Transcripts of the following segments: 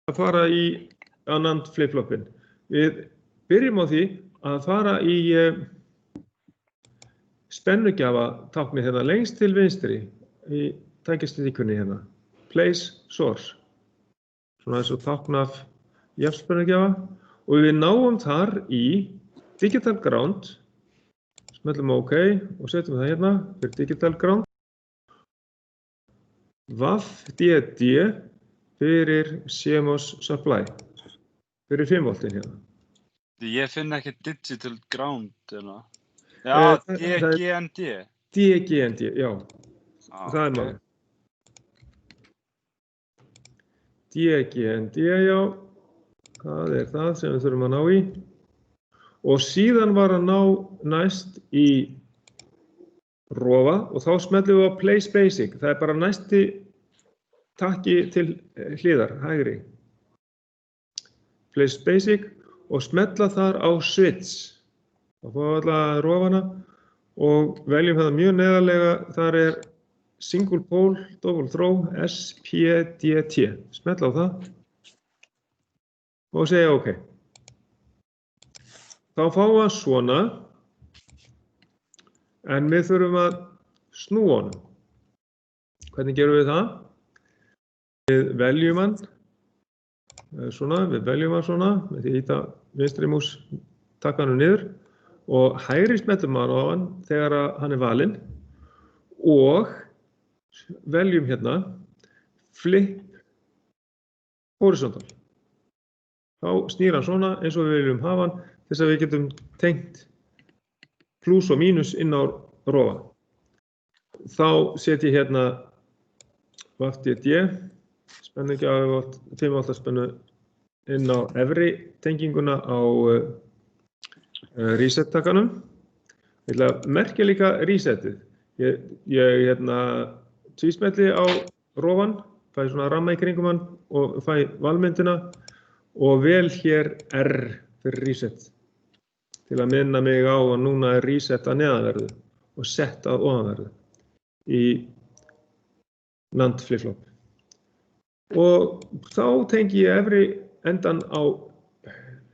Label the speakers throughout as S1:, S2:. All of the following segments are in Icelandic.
S1: að fara í annan flip-flopin. Við byrjum á því að fara í spennugjafa tákni hérna lengst til vinstri í tækjastíkunni hérna. Place source. Svona eins og tákn af jafnspennugjafa og við náum þar í digital ground. Smellum OK og setjum það hérna fyrir digital ground. WAF-DD fyrir CMOS supply. Fyrir 5 voltin hérna.
S2: Ég finn ekki digital ground hérna. Já, DGND.
S1: DGND, já. Það er málið. DGND, já. Það er það sem við þurfum að ná í. Og síðan var að ná næst í rofa og þá smellum við á Place Basic. Það er bara næsti takki til hliðar, hægri. Place Basic og smella þar á Switch. Það fá alla rofana og veljum það mjög neðarlega. Þar er Single Pole, Double Throw, SPDT. Smella á það og segja OK. Þá fáum við svona, en við þurfum að snúa honum. Hvernig gerum við það? Við veljum hann svona, með því að ýta vinstri mús takkanum niður og hægri smellum á hann þegar hann er valinn og veljum hérna flip horizontal. Þá snýr hann svona eins og við viljum hafa hann þess að við getum tengt pluss og mínus inn á rofa. Þá set ég hérna WAF-DD, spennugjafa 5 volta spennu inn á efri tenginguna á reset-takkanum. Ég ætla að merkja líka resetið. Ég tvísmelli á rofan, fæ svona ramma í kringum hann og fæ valmyndina og vel hér R fyrir reset. Til að minna mig á að núna er reset að neðanverðu og set að ofanverðu í NAND flip-flop. Og þá tengi ég efri endan á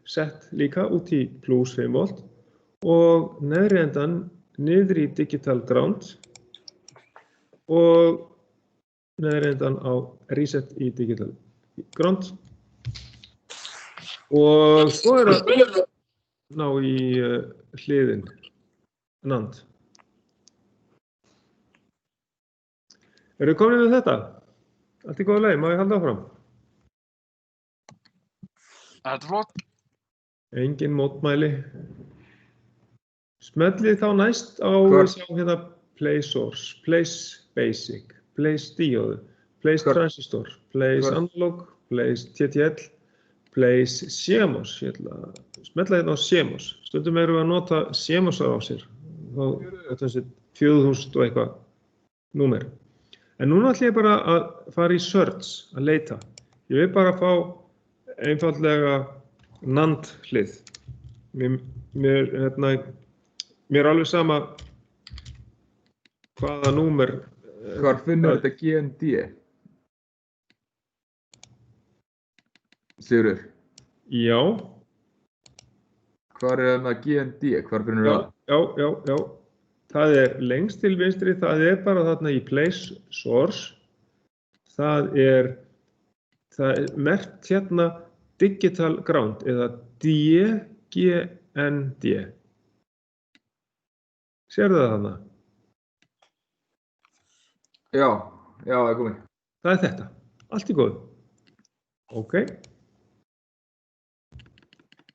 S1: set líka út í plus 5 volt og neðri endan niður í digital ground og neðri endan á reset í digital ground. Og svo er að ná í hliðin NAND. Eru komin með þetta? Allt í góðu lagi, má ég halda áfram?
S2: Þetta er flott.
S1: Engin mótmæli. Smellið þá næst á hérna Place Source, Place Basic, Place Diode, Place Transistor, Place Analog, Place TTL, Place CMOS. Ég ætla að smella hérna á CMOS. Stundum erum við að nota CMOS-ar á sér. Þá þessi 4000 og eitthvað númer. En núna ætla ég bara að fara í search, að leita. Ég vil bara fá einfaldlega NAND hlið. Mér er alveg sama hvaða númer.
S3: Hvar finnur þetta GND? Sigurður?
S1: Já.
S3: Hvar er þarna GND? Hvar finnur það?
S1: Já. Það er lengst til vinstri, það er bara þarna í Place Source. Það er merkt hérna Digital Ground eða DGND. Sérðu það þarna?
S3: Já, það er komið.
S1: Það er þetta. Allt í góðu. OK.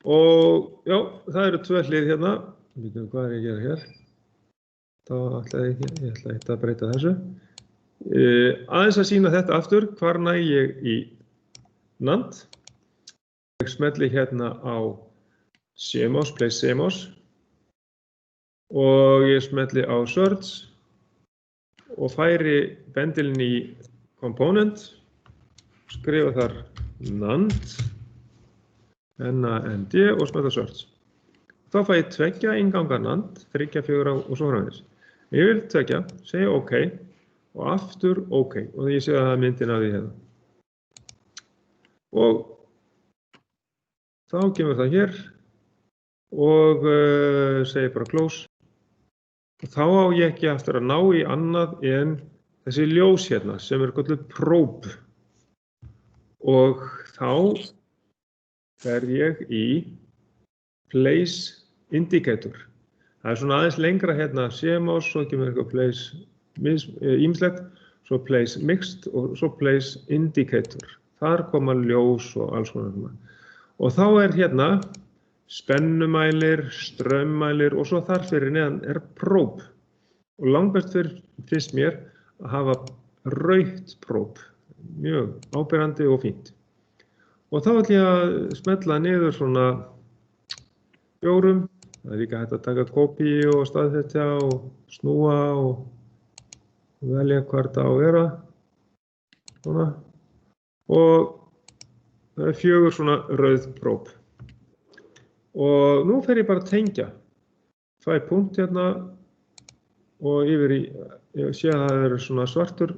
S1: Og já, það eru 2 hlið hérna. Hvað er ég að gera hér? Þá ætla ég ekki að breyta þessu. Aðeins að sýna þetta aftur, hvar næ ég í NAND. Ég smelli hérna á CMOS, Place CMOS. Og ég smelli á Search. Og færi bendilinn í Component. Skrifa þar NAND. NAND og smella Search. Þá fæ ég 2 innganga NAND, 3, 4 og svo framvegis. Ég vil 2, segja OK og aftur OK og ég sé að það er myndin af því hérna. og þá kemur það hér og segir bara close. Og þá á ég ekki eftir að ná í annað en þessi ljós hérna sem kölluð probe. Og þá fer ég í place indicator. Það svona aðeins lengra hérna CMOS, svo kemur eitthvað place ýmislegt, svo place mixed og svo place indicator. Þar koma ljós og alls konar. Og þá hérna spennumælir, strömmælir og svo þar fyrir neðan probe. Og langbest finnst mér að hafa rautt probe. Mjög áberandi og fínt. Og þá ætla ég að smella niður svona 4. Það líka hægt að taka copy og staðsetja og snúa og velja hvar það á að vera. Svona. Og það 4 svona rauð probe. Og nú fer ég bara að tengja. Fæ punkt hérna og yfir í, ég sé að það svona svartur,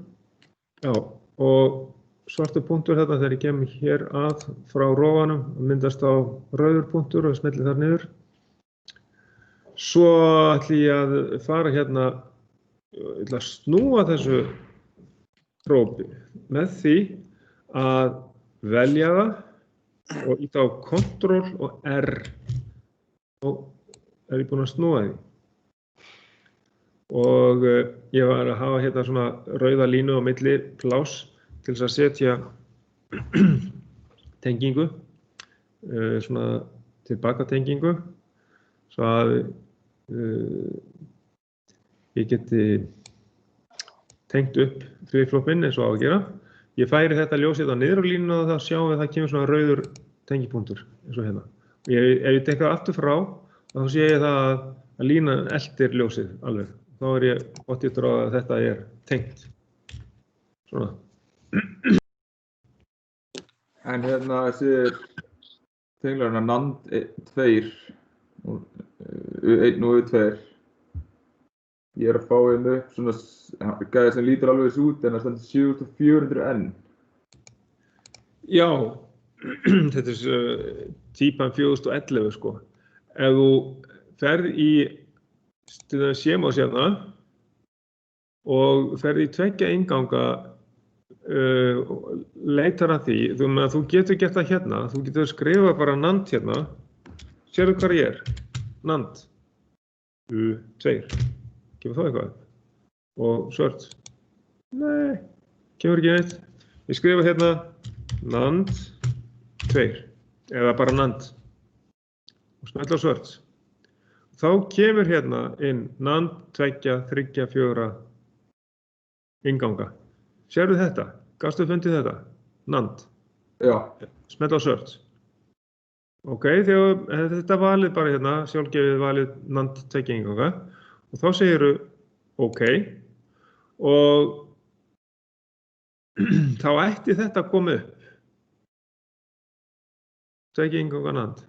S1: já, og svartur punktur hérna þegar ég kem hér að frá rofanum, myndast á rauður punktur og smelli þar niður. Svo ætla ég að fara hérna, ég ætla að snúa þessu prófi með því að velja það og ýta á Ctrl og R og er ég búinn að snúa því. Og ég var að hafa hérna svona rauða línu á milli pláss til þess að setja tengingu, svona tilbaka tengingu, svo að ég geti tengt upp flip-flopinn eins og á að gera. Ég færi þetta ljósið á niður á línuna og þá sjáum við að það kemur svona rauður tengipunktur eins og hérna. Og ef ég tek það aftur frá, þá sé ég það að línan eltir ljósið alveg. Þá er ég pottþéttur á að þetta er tengt. Svona.
S3: En hérna þessi tenglarna NAND 2, U1 og U2, ég er að fá hérna upp svona gæði sem lítur alveg þessu út en það stendur 7400N.
S1: Já, þetta er típan 4011 sko. Ef þú ferð í CMOS hérna og ferð í 2 innganga leitar að því, þú getur gert það hérna, þú getur skrifað bara NAND hérna, sérðu hvar ég er, NAND, U2, kemur þá eitthvað og search, nei, kemur ekki neitt, ég skrifa hérna NAND 2 eða bara NAND og smetla á search. Þá kemur hérna inn NAND 2, 3, 4 innganga. Sérðu þetta? Gastu fundið þetta? NAND.
S3: Já.
S1: Smetla á search. Ok, þegar þetta valið bara hérna, sjálfgefið valið NAND 2 innganga og þá segirðu OK og þá ætti þetta að koma upp. 2 innganga NAND.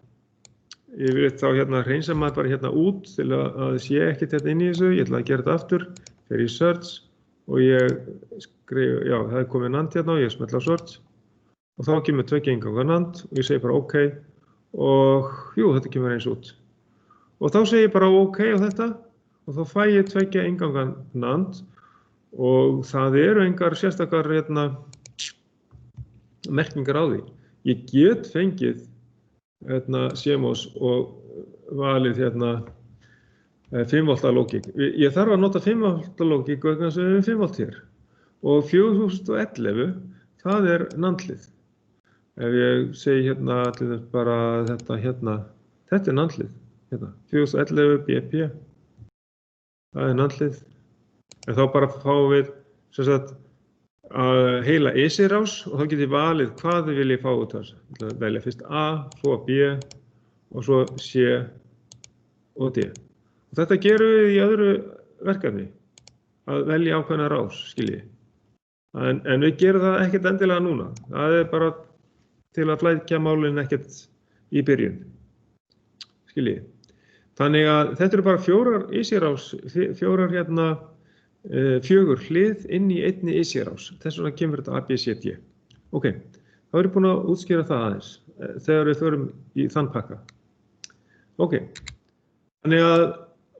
S1: Ég vil þá hérna hreinsa maður bara hérna út til að sé ekkert þetta inn í þessu. Ég ætla að gera þetta aftur, fer í search og ég skrif, já það er komið NAND hérna og ég smetla á search og þá kemur 2 innganga NAND og ég segi bara OK og jú þetta kemur eins út. Og þá segi ég bara OK á þetta og þá fæ ég 2 innganga NAND og það eru engar sérstakar hérna merkingar á því. Ég get fengið hérna CMOS og valið hérna 5 volta lógík. Ég þarf að nota 5 volta lógík vegna þess að við erum 5 volt hér. Og 4011, það er NAND-hlið. Ef ég segi hérna allir bara þetta hérna, þetta er NAND-hlið. Hérna, 4011 BP, það er NAND-hlið. En þá bara fáum við sem sagt heila ESI-rás og þá get ég valið hvað vil ég fá út af þessu. Ég ætla að velja fyrst A, svo B og svo C og D. Og þetta gerum við í öðru verkefni, að velja ákveðna rás, skiljið. En við gerum það ekkert endilega núna. Það er bara til að flækja málin ekkert í byrjun, skiljið. Þannig að þetta eru bara 4 ESI-rás, 4 hérna 4 hlið inn í einni ESI-rás. Þess vegna kemur þetta ABCD. Ok, þá er ég búinn að útskýra það aðeins þegar við förum í þann pakka. Ok, þannig að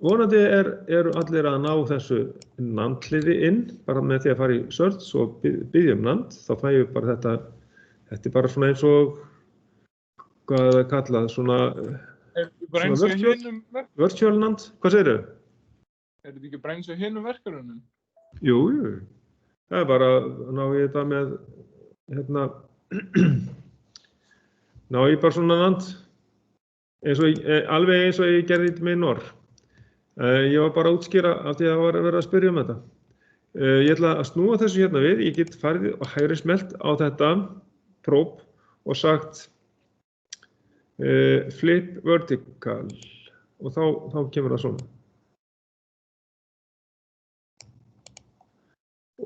S1: vonandi eru allir að ná þessu nandliði inn, bara með því að fara í search og biðja nand, þá fæ ég bara þetta er bara svona eins og, hvað er það kallað, svona
S4: bara eins og hinum
S1: virtual nand, hvað segirðu?
S4: Þetta ekki bara eins og hinum verkefnunum?
S1: Jú, það er bara, ná ég þetta með, ná ég bara svona nand, alveg eins og ég gerði þetta með Norr. Ég var bara að útskýra af því að það var að vera að spyrja þetta. Ég ætla að snúa þessu hérna við, ég get farið og hægri smelt á þetta próf og sagt flip vertical og þá kemur það svona.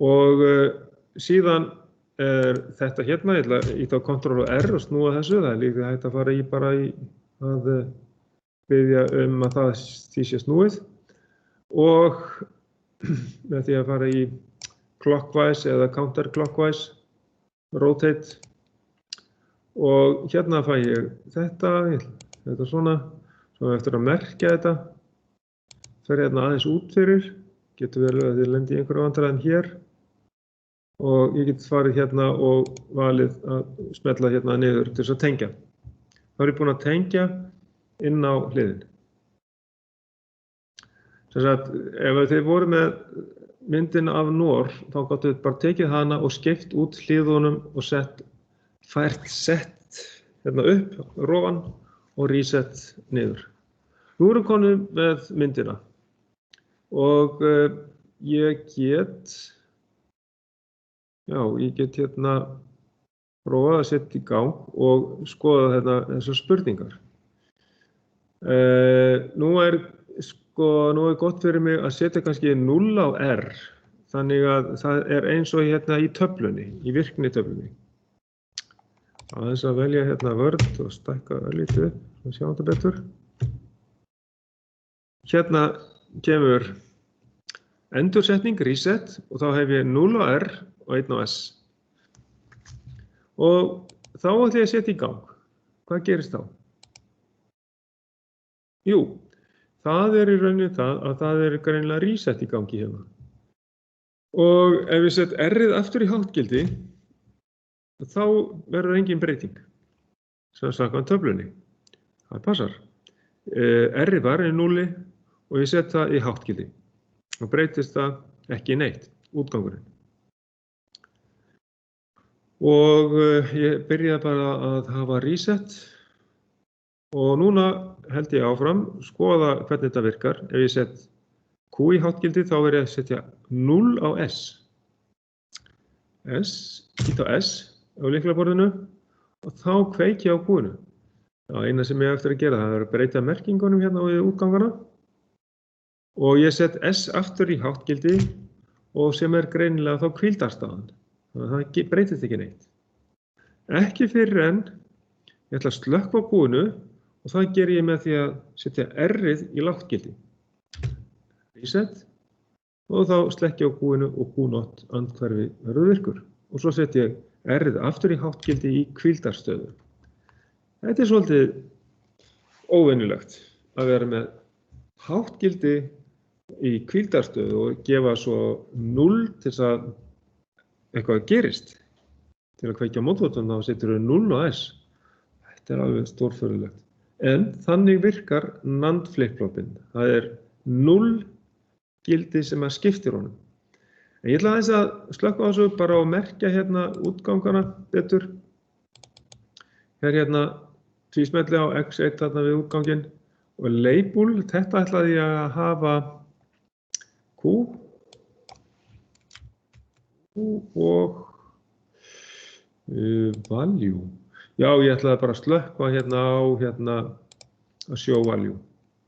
S1: Og síðan er þetta hérna, ég ætla að íta á Ctrl og R og snúa þessu, það er líka hægt að fara í bara í að biðja að því sé snúið og með því að fara í clockwise eða counterclockwise, rotate og hérna fæ ég þetta svona, svo eftir að merkja þetta, fer hérna aðeins út fyrir, getur verið að þið lendi í einhverju vandræðum hér og ég get farið hérna og valið að smella hérna niður til þess að tengja. Þá er ég búinn að tengja inn á hliðin. Þess að ef þið voru með myndin af Norr, þá gáttu þið bara tekið hana og skeypt út hliðunum og fært sett hérna upp, rofan og reset niður. Nú erum konum með myndina og ég get hérna prófað að setja í gang og skoða þessar spurningar. Nú er gott fyrir mig að setja kannski 0 á R, þannig að það er eins og hérna í töflunni, í virknitöflunni. Aðeins að velja hérna Word og stækka örlítið upp, svo sjá þetta betur. Hérna kemur endursetning, reset, og þá hef ég 0 á R og 1 á S. Og þá ætla ég að setja í gang. Hvað gerist þá? Jú, það er í rauninni það að það er greinilega reset í gangi hérna. Og ef við set R-ið aftur í háttgildi, þá verður engin breyting. Sem samkvæmt töflunni. Það passar. R-ið var í 0 og ég set það í háttgildi. Og breytist það ekki neitt, útgangurinn. Og ég byrjaði bara að hafa reset og núna held ég áfram, skoða hvernig þetta virkar. Ef ég set Q í háttgildi þá verð ég að setja 0 á S. Ít á S á lyklaborðinu og þá kveiki ég á Q-inu. Það eina sem ég eftir að gera það er að breyta merkingunum hérna við útgangana. Og ég set S aftur í háttgildi og sem er greinilega þá hvíldarstaðan. Þannig að það breytist ekki neitt. Ekki fyrir en ég ætla að slökkva á Q-inu og það ger ég með því að setja R-ið í láttgildi. Reset og þá slekk ég á Q-inu og Q-not andhverfi verður virkur. Og svo set ég R-ið aftur í háttgildi í hvíldarstöðu. Þetta er svolítið óvenjulegt að vera með háttgildi í hvíldarstöðu og gefa svo 0 til þess að eitthvað gerist. Til að kveikja mótfótun þá setur við 0 á S. Þetta er alveg stórfurðulegt. En þannig virkar NAND flip-flopinn. Það er 0 gildi sem að skiptir honum. En ég ætla aðeins að slökkva á þessu bara og merkja hérna útgangana betur. Hérna tvísmelli á X1 þarna við útganginn og label, þetta ætlaði ég að hafa Q og value. Já, ég ætlaði bara að slökkva hérna á að show value.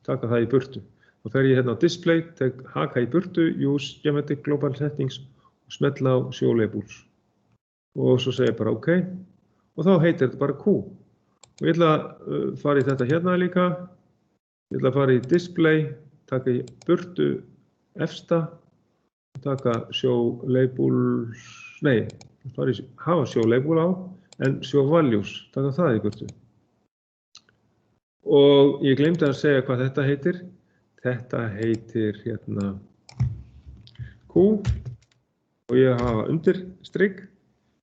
S1: Taka það í burtu. Þá fer ég hérna á display, tek haka í burtu, use geometric global settings og smetla á show labels. Og svo segja bara OK. Og þá heitir þetta bara Q. Og ég ætla að fara í þetta hérna líka. Ég ætla að fara í display, taka í burtu efsta, taka show labels, nei, hafa show label á, en show values, taka það í burtu. Og ég gleymdi að segja hvað þetta heitir. Þetta heitir hérna Q og ég hafa undirstrikk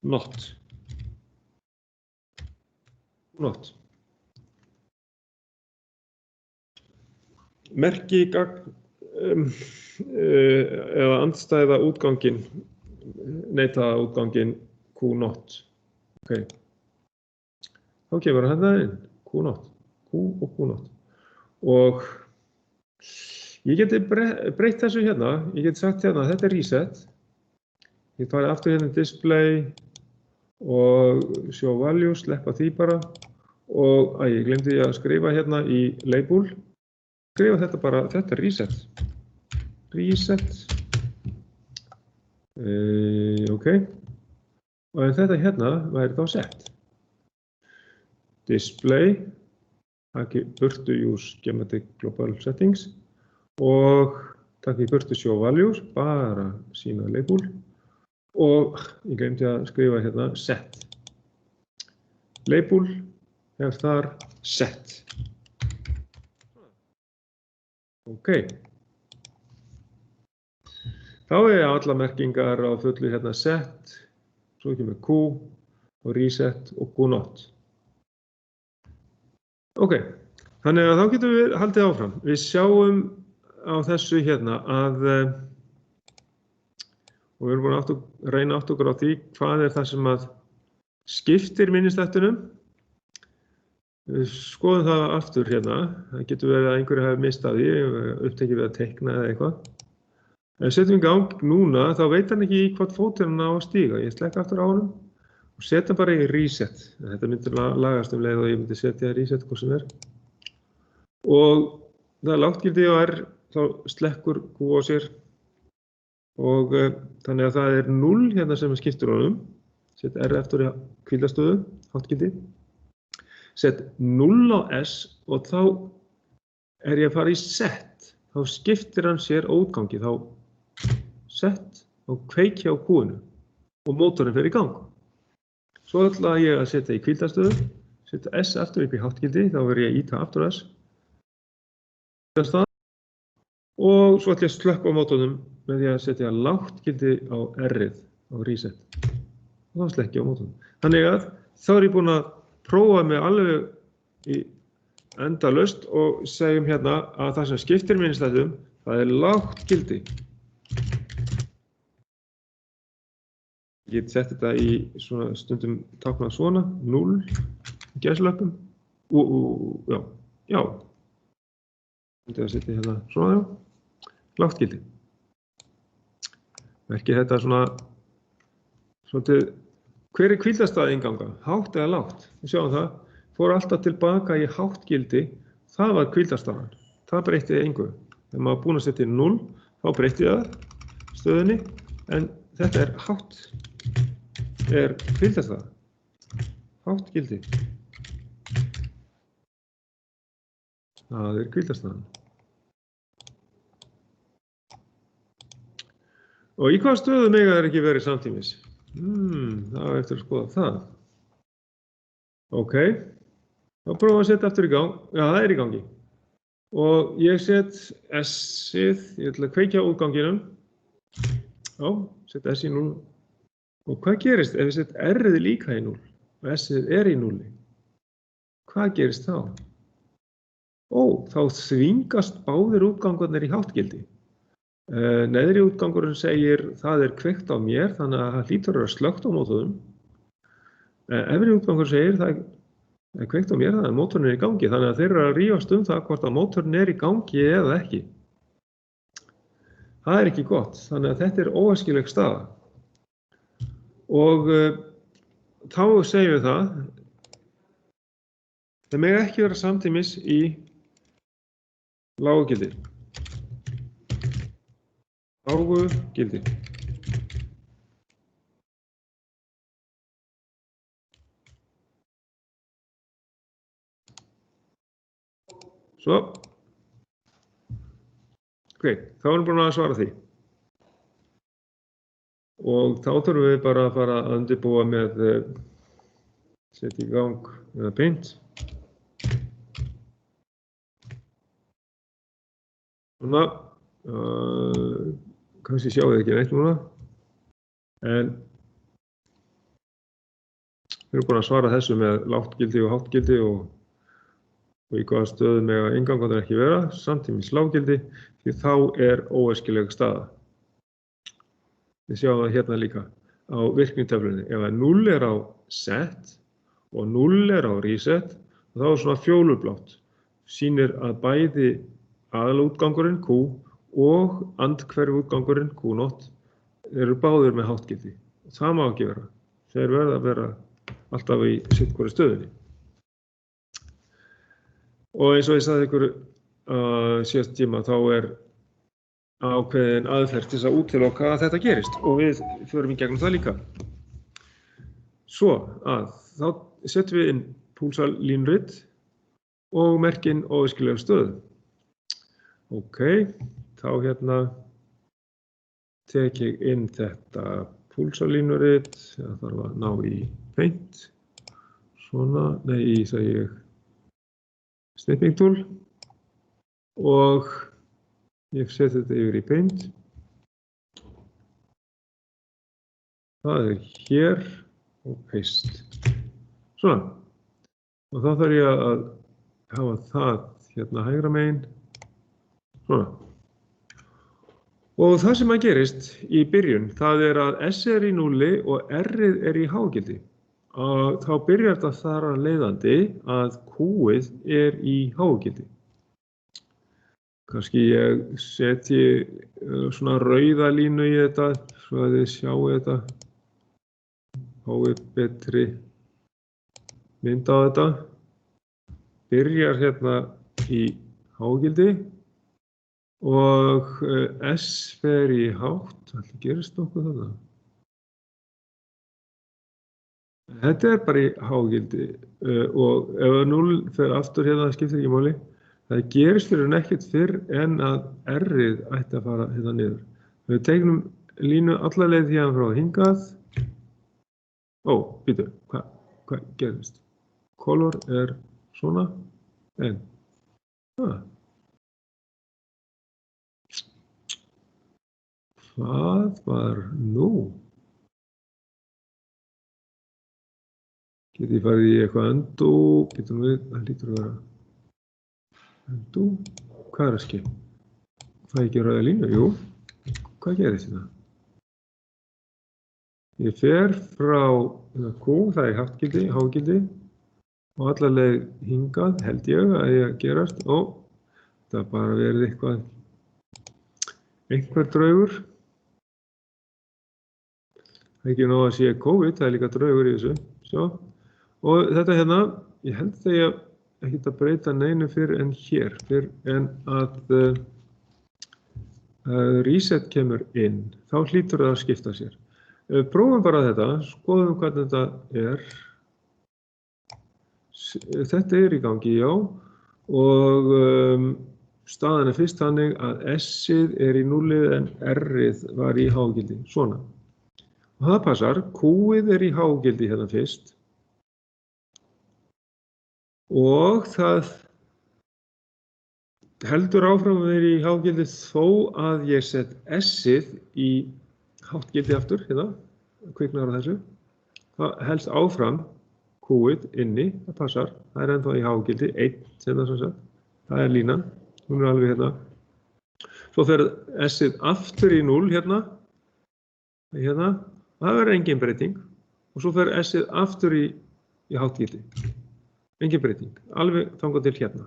S1: not. Not. Merki eða andstæða útganginn, neitaða útganginn Q not. Ok. Þá kemur þetta inn, Q not. Q og Q not. Og ég geti breytt þessu hérna, ég geti sagt hérna, þetta reset. Ég farið aftur hérna display og show values, sleppa því bara. Og ég glemdi að skrifa hérna í label. Skrifa þetta bara, þetta reset. Reset. Ok. Og þetta hérna væri þá set. Display. Takk í burtu use schematic global settings. Og takk í burtu show values, bara sína label. Og ég glemdi að skrifa hérna set. Label er þar set. Ok. Þá alla merkingar á fullu hérna set, svo kemur Q og reset og Q not. Ok, þannig að þá getum við haldið áfram. Við sjáum á þessu hérna að og við erum búin að reyna átt okkur á því hvað það sem að skiptir minnistættunum. Við skoðum það aftur hérna. Það getur verið að einhverju hafi mistað því, upptekið við að teikna eða eitthvað. Ef við setjum í gang núna, þá veit hann ekki í hvað fótinn hann á að stíga. Ég slekka aftur á honum og setja bara í reset. Þetta myndir lagast leið og ég myndi setja í reset hvað sem er. Og það lágtgildi á R, þá slekkur Q á sér. Og þannig að það 0 hérna sem skiptir honum. Set R eftir í hvíldastöðu, háttgildi. Set 0 á S og þá ég að fara í set. Þá skiptir hann sér útgangi. Þá set og kveiki á Q-inu og mótorinn fer í gang. Svo ætla ég að setja í hvíldastöðu, setja S aftur upp í háttgildi, þá verð ég að íta aftur S. Og svo ætla ég að slökkva á mótornum með því að setja lágtgildi á R-ið á reset. Og þá slekki ég á mótornum. Þannig að þá ég búin að prófa mig alveg í endalaust og segjum hérna að það sem skiptir minnistættum, það lágtgildi. Ég get sett þetta í svona stundum táknað svona, 0 í gæsalöppum. Já. Þetta setja hérna svona, já. Lágtgildi. Merkir þetta svona, hver hvíldarstaða innganga? Hátt eða lágt? Við sjáum það, fór alltaf tilbaka í háttgildi, það var hvíldarstaðan. Það breytti engu. Þegar maður búinn að setja í 0, þá breytti það stöðunni, en þetta hátt. Hvíldarstaða. Háttgildi. Það hvíldarstaðan. Og í hvaða stöðu mega ekki verið samtímis? Það eftir að skoða það. Ok, þá prófum við að setja aftur í gang. Já, það í gangi. Og ég set S-ið, ég ætla að kveikja útganginum. Já, set S í 0. Og hvað gerist ef ég set R-ið líka í 0 og S-ið í 0? Hvað gerist þá? Þá þvingast báðir útgangarnir í háttgildi. Neðri útgangurinn segir það kveikt á mér, þannig að það hlýtur að vera slökkt á mótornum. Efri útgangurinn segir það kveikt á mér, þannig að mótorinn í gangi, þannig að þeir eru að rífast það hvort að mótorinn í gangi eða ekki. Það ekki gott, þannig að þetta óæskileg staða. Og þá segjum við það mega ekki vera samtímis í lágu gildi. Lágu gildi. Svo. Ok, þá erum við búin að svara því. Og þá þurfum við bara að fara að undirbúa með setja í gang eða beint. Svona, kannski sjáu þið ekki neitt núna, en við erum búin að svara þessu með lágt gildi og hátt gildi og í hvaða stöðu mega inngangurnar ekki vera, samtímis lággildi, því þá óæskileg staða. Við sjáum það hérna líka á virknitöflunni. Ef 0 á set og 0 á reset, þá svona fjólublátt. Sýnir að bæði aðalútgangurinn Q og andhverfútgangurinn Q0 eru báðir með hátt gildi. Það má ekki vera. Þeir verða að vera alltaf í sitt hvori stöðunni. Og eins og ég sagði ykkur síðast tíma, þá ákveðin aðferð til að útiloka að þetta gerist og við förum í gegnum það líka. Svo þá setjum við inn púlsalínrit og merkin óæskileg stöðu. Ok, þá hérna tek ég inn þetta púlsalínurit, það þarf að ná í paint, svona, nei, segi ég snipping tool og ég seti þetta yfir í paint. Það hér og paste. Svona. Og þá þarf ég að hafa það hérna hægra megin. Svona. Og það sem að gerist í byrjun, það að S í 0 og R í hágildi. Þá byrjar þetta þar að leiðandi að Q-ið í hágildi. Kannski ég setji svona rauða línu í þetta, svo að þið sjáu þetta. Fáið betri mynd á þetta. Byrjar hérna í hágildi og S fer í hátt. Það gerist nokkuð þarna. Þetta bara í hágildi og ef 0 fer aftur hérna, það skiptir ekki máli. Það gerist fyrir ekkert fyrr en að R-ið ætti að fara hérna niður. Við tegnum línu alla leið hérna frá hingað. Býtu, hvað gerist? Color svona, en hvað var nú? Geti ég farið í eitthvað undo, getum við, það lítur að vera undo, hvað að ske? Það ekki rauða línu, jú, hvað gerist þetta? Ég fer frá Q, það háttgildi, hágildi og alla leið hingað held ég að ég gerast það bara verið einhver draugur. Það ekki nóg að sé COVID, það líka draugur í þessu, sjá. Og þetta hérna, ég held þegar ég ekkert að breyta neinu fyrr en hér, fyrr en að reset kemur inn, þá hlýtur það að skipta sér. Prófum bara þetta, skoðum hvernig þetta Þetta í gangi, já, og staðan fyrst þannig að S-ið í 0 en R-ið var í hágildi, svona. Og það passar, Q-ið í hágildi hérna fyrst. Og það heldur áfram að vera í hágildi þó að ég set S-ið í háttgildi aftur, hérna, kviknar á þessu. Það helst áfram Q-ið inni, það passar, það ennþá í hágildi, 1 sem það sagt. Það línan, hún alveg hérna. Svo fer S-ið aftur í 0 hérna, það verður engin breyting. Og svo fer S-ið aftur í háttgildi. Engin breyting, alveg þangað til hérna.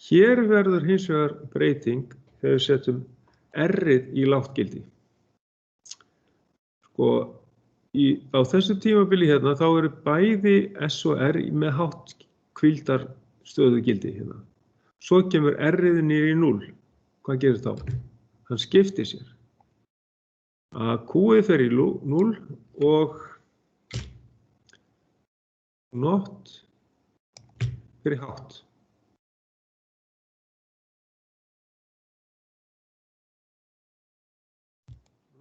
S1: Hér verður hins vegar breyting þegar við setjum R-ið í lágt-gildi. Sko, á þessu tímabili hérna, þá eru bæði S og R með hátt hvíldar stöðugildi hérna. Svo kemur R-ið niður í 0. Hvað gerist þá? Hann skiptir sér. Að Q-ið fer í 0 og not fyrir hátt.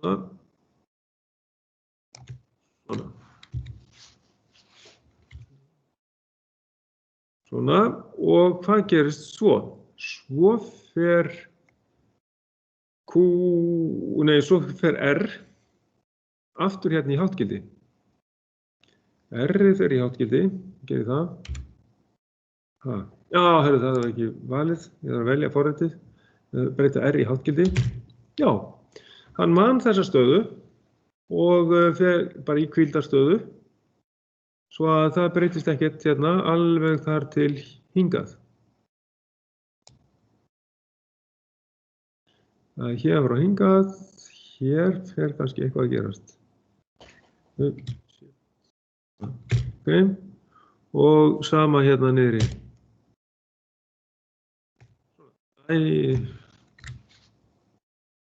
S1: Svona. Svona, og hvað gerist svo? Svo fer R aftur hérna í háttgildi. R fer í háttgildi, gerir það. Já, það var ekki valið, ég þarf að velja forritið, breyta R í háttgildi. Já, hann man þessa stöðu og fer bara í hvíldarstöðu, svo að það breytist ekkert hérna alveg þar til hingað. Það er hér frá hingað, hér fer kannski eitthvað að gerast. Okay. Og sama hérna niðri.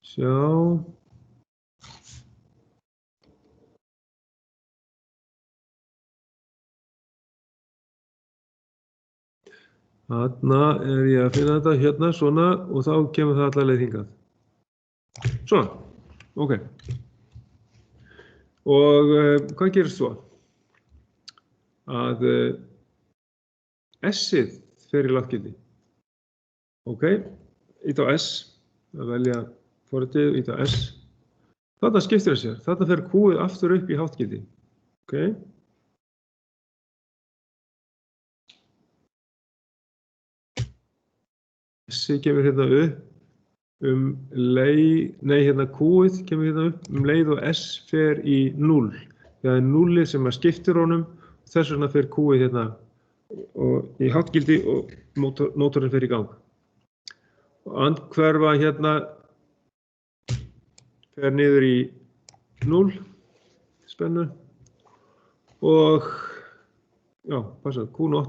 S1: Sjá. Þarna er ég að finna þetta hérna svona og þá kemur það alla leið hingað. Svona, ok. Og hvað gerist svo? Að S-ið fer í lággildi. Ok, ít á S, að velja forritið, ít á S. Þarna skiptir það sér, þarna fer Q-ið aftur upp í háttgildi. Ok. S-ið kemur hérna upp hérna Q-ið kemur hérna upp leið og S fer í 0. Það er 0-ið sem skiptir honum, þess vegna fer Q-ið hérna í háttgildi og mótorinn fer í gang. Og andhverfa hérna fer niður í 0 spennu og já, passa, Q0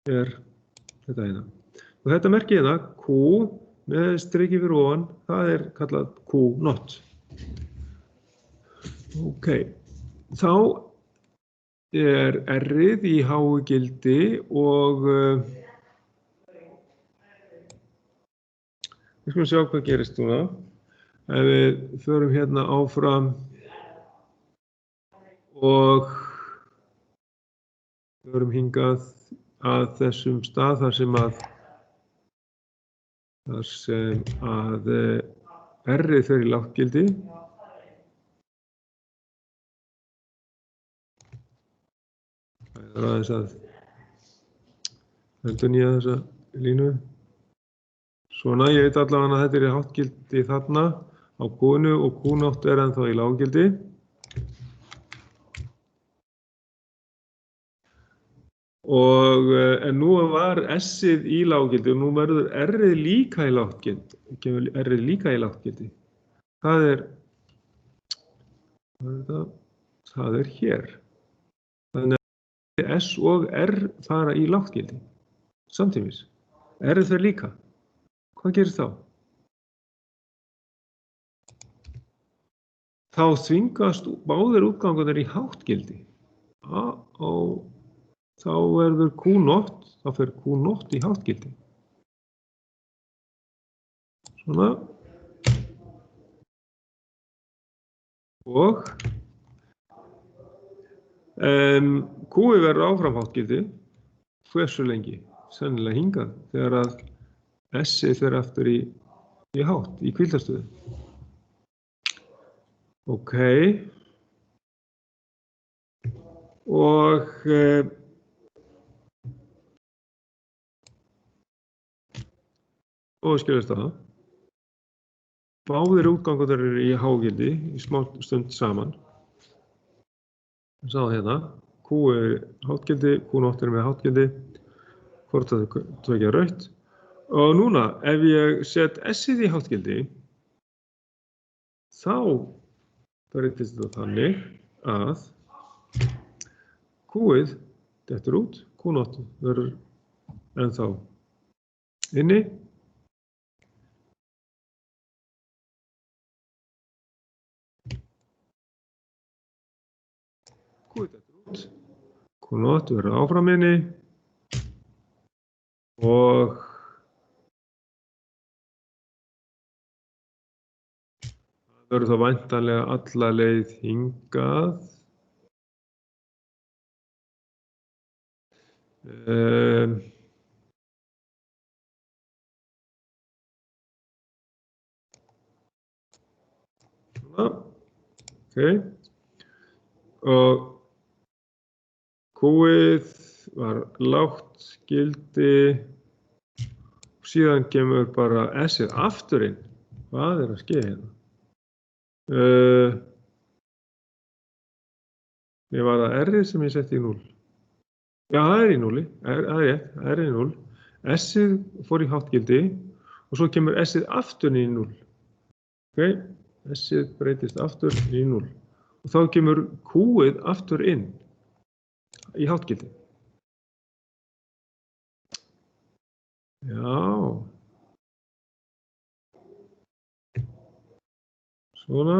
S1: er þetta hérna. Og þetta merkir hérna Q með striki fyrir ofan, það er kallað Q0. Ok, þá er R-ið í háu gildi og við skulum sjá hvað gerist núna. Ef við förum hérna áfram og förum hingað að þessum stað þar sem að R-ið fer í lággildi. Það er aðeins að endurnýja þessa línu. Svona, ég veit allavega að þetta er í háttgildi þarna á Q-inu og Q0 er ennþá í lággildi. En nú var S-ið í lággildi og nú verður R-ið líka í lággildi. Kemur R-ið líka í lággildi. Það er hér. Þannig að S og R fara í lággildi samtímis. R-ið fer líka. Hvað gerist þá? Þá þvingast báðir útgangarnir í háttgildi. Þá verður Q0, þá fer Q0 í háttgildi. Svona. Og Q-ið verður áfram háttgildi. Hversu lengi? Sennilega hingað þegar að S-ið fer aftur í hátt, í hvíldarstöðu. Ok. Og skilast það. Báðir útgangarnir eru í hágildi í smá stund saman. Sá hérna, Q er háttgildi, Q0 er með háttgildi, hvort það tvekja rautt. Og núna, ef ég set S-ið í háttgildi, þá breytist þetta þannig að Q-ið dettur út, Q0 verður ennþá inni. Q-ið dettur út, Q0 verður áfram inni og það verður þá væntanlega alla leið hingað. Svona, ok. Og Q-ið var lágt gildi, síðan kemur bara S-ið aftur inn. Hvað að ske hérna? Ég var það R-ið sem ég setti í 0. Já, það í 0, það rétt, það í 0. S-ið fór í hátt gildi og svo kemur S-ið aftur í 0. Ok, S-ið breytist aftur í 0. Og þá kemur Q-ið aftur inn í hátt gildi. Já. Svona.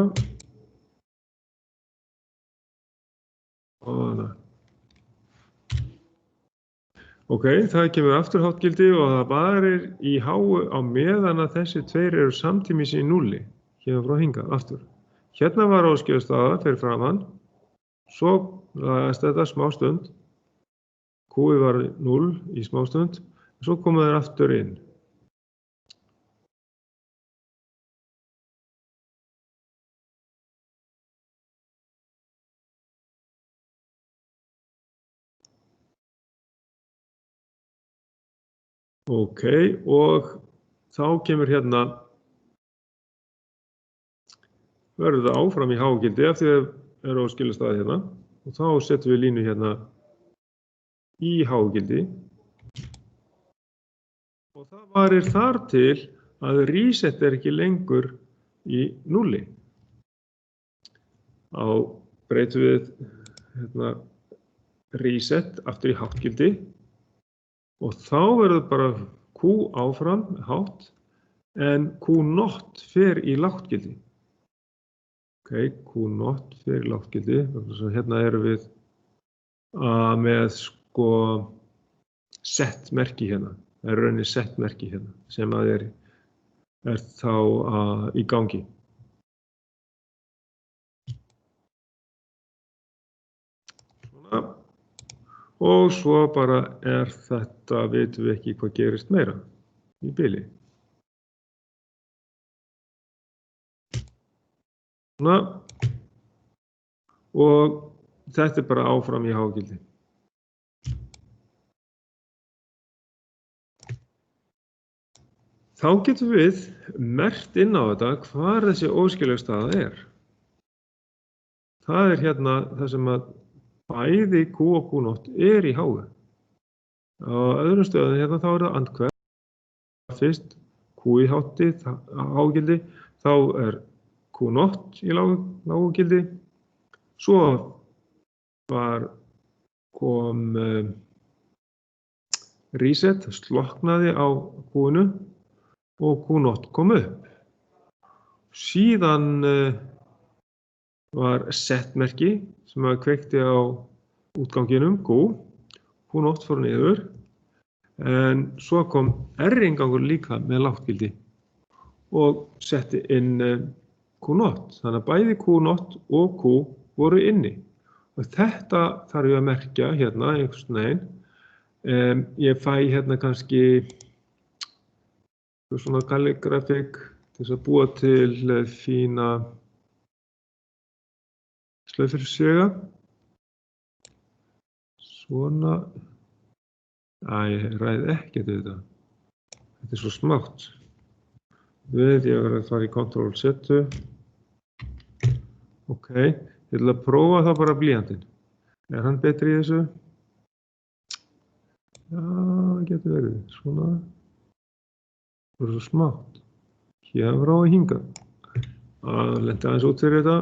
S1: Svona. Ok, það kemur aftur hátt gildi og það varir í háu á meðan að þessi tveir eru samtímis í 0. Hérna frá hingað, aftur. Hérna var óskiljastaða fyrir framan. Svo lagast þetta smá stund. Q-ið var 0 í smá stund. Svo koma þeir aftur inn. Ok, og þá kemur hérna, verður það áfram í hágildi eftir að það eru óskiljastaði hérna og þá setjum við línu hérna í hágildi og það varir þar til að reset ekki lengur í 0. Þá breytum við hérna, reset aftur í hágildi og þá verður bara Q áfram hátt en Q0 fer í lágt-gildi. Ok, Q0 fer í lágt-gildi. Hérna erum við með sko set-merki hérna. Það er rauninni set-merki hérna sem að er þá í gangi. Svona. Og svo bara þetta, vitum við ekki hvað gerist meira í bili. Svona. Og þetta er bara áfram í hágildi. Þá getum við merkt inn á þetta hvar þessi óskiljastaða er. Það er hérna það sem að bæði Q og Q0 er í háu. Á öðrum stöðum hérna þá er það andhverf. Fyrst Q í hágildi, þá er Q0 í lágugildi. Svo kom reset, sloknaði á Q-inu og Q0 kom upp. Síðan var set-merki sem að kveikti á útganginum Q. Q0 fór niður. En svo kom R-ingangur líka með lágt-gildi og setti inn Q0. Þannig að bæði Q0 og Q voru inni. Og þetta þarf ég að merkja hérna einhvers veginn. Ég fæ hérna kannski svona kalligrafík til þess að búa til fína slöufilsvega. Svona. Ég ræði ekkert við þetta. Þetta er svo smátt. Ég verður að fara í Ctrl-Z. Ok, ég ætla að prófa þá bara blýantinn. Er hann betri í þessu? Já, getur verið. Svona. Það er svo smátt. Hér frá að hinga. Lenti aðeins út fyrir þetta.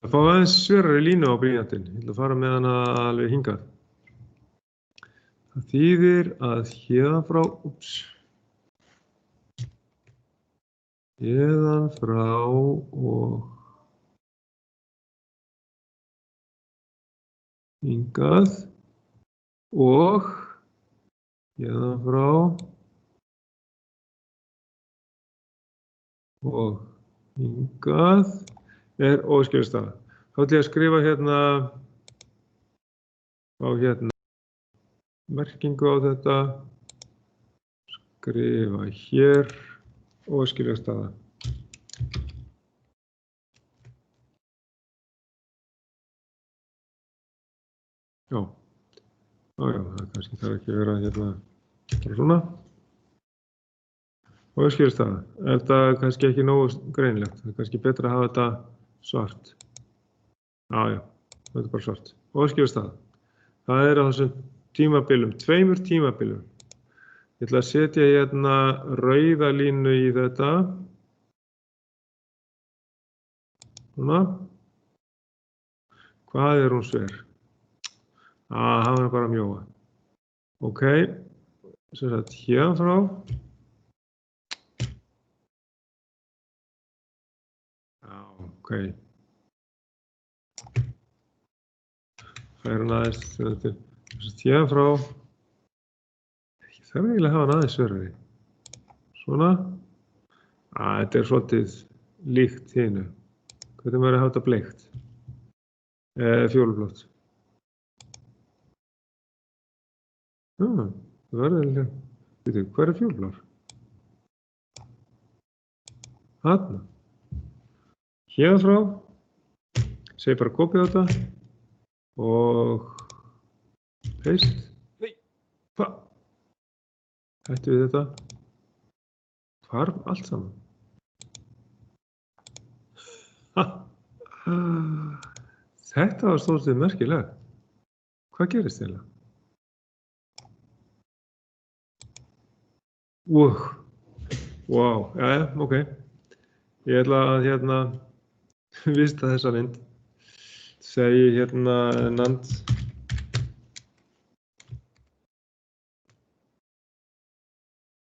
S1: Það fá aðeins sverari línu á blýantinn. Ég ætla að fara með hana alveg hingað. Það þýðir að héðan frá, héðan frá og hingað og héðan frá og hingað er óskiljastaða. Þá ætla ég að skrifa hérna fá hérna merkingu á þetta, skrifa hér óæskileg staða. Já, það kannski þarf ekki að vera hérna bara svona. Óæskileg staða. Er þetta kannski ekki nógu greinilegt? Það er kannski betra að hafa þetta svart. Já, þetta er bara svart. Óæskileg staða. Það er á þessum tímabilum, 2 tímabilum. Ég ætla að setja hérna rauða línu í þetta. Svona. Hvað er hún sver? Það er bara mjóa. Ok, sem sagt hérna frá. Já, ok. Færa hann aðeins hérna frá. Það er eiginlega að hafa hann aðeins sverri. Svona. Þetta er svolítið líkt hinu. Hvernig maður að hafa þetta bleikt? Fjólublátt. Það verður eiginlega. Veitu, hvað er fjólblár? Þarna. Hérna frá. Segi bara kopið þetta. Og paste. Nei. Hvað? Hættu við þetta. Hvarf allt saman. Þetta var stórstið merkilega. Hvað gerist eiginlega? Wow, jæja, ok. Ég ætla að hérna vista þessa mynd. Segi hérna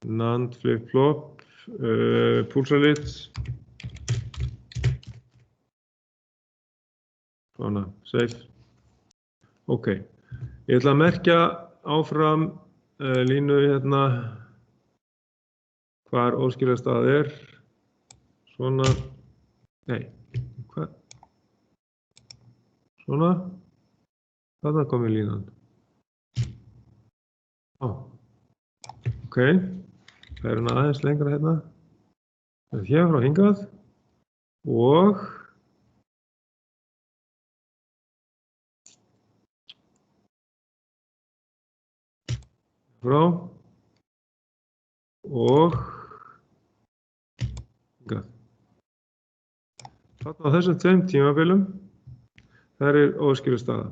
S1: NAND flip-flop, púlsalit. Svona, save. Ok, ég ætla að merkja áfram línu hérna hvar óæskileg staða er. Svona, nei, hvað? Svona, þarna kom ég línan. Ok, það er hérna aðeins lengra hérna. Það er hérna frá hingað og frá og hingað. Þarna á þessum 2 tímabilum, þar er óæskileg staða.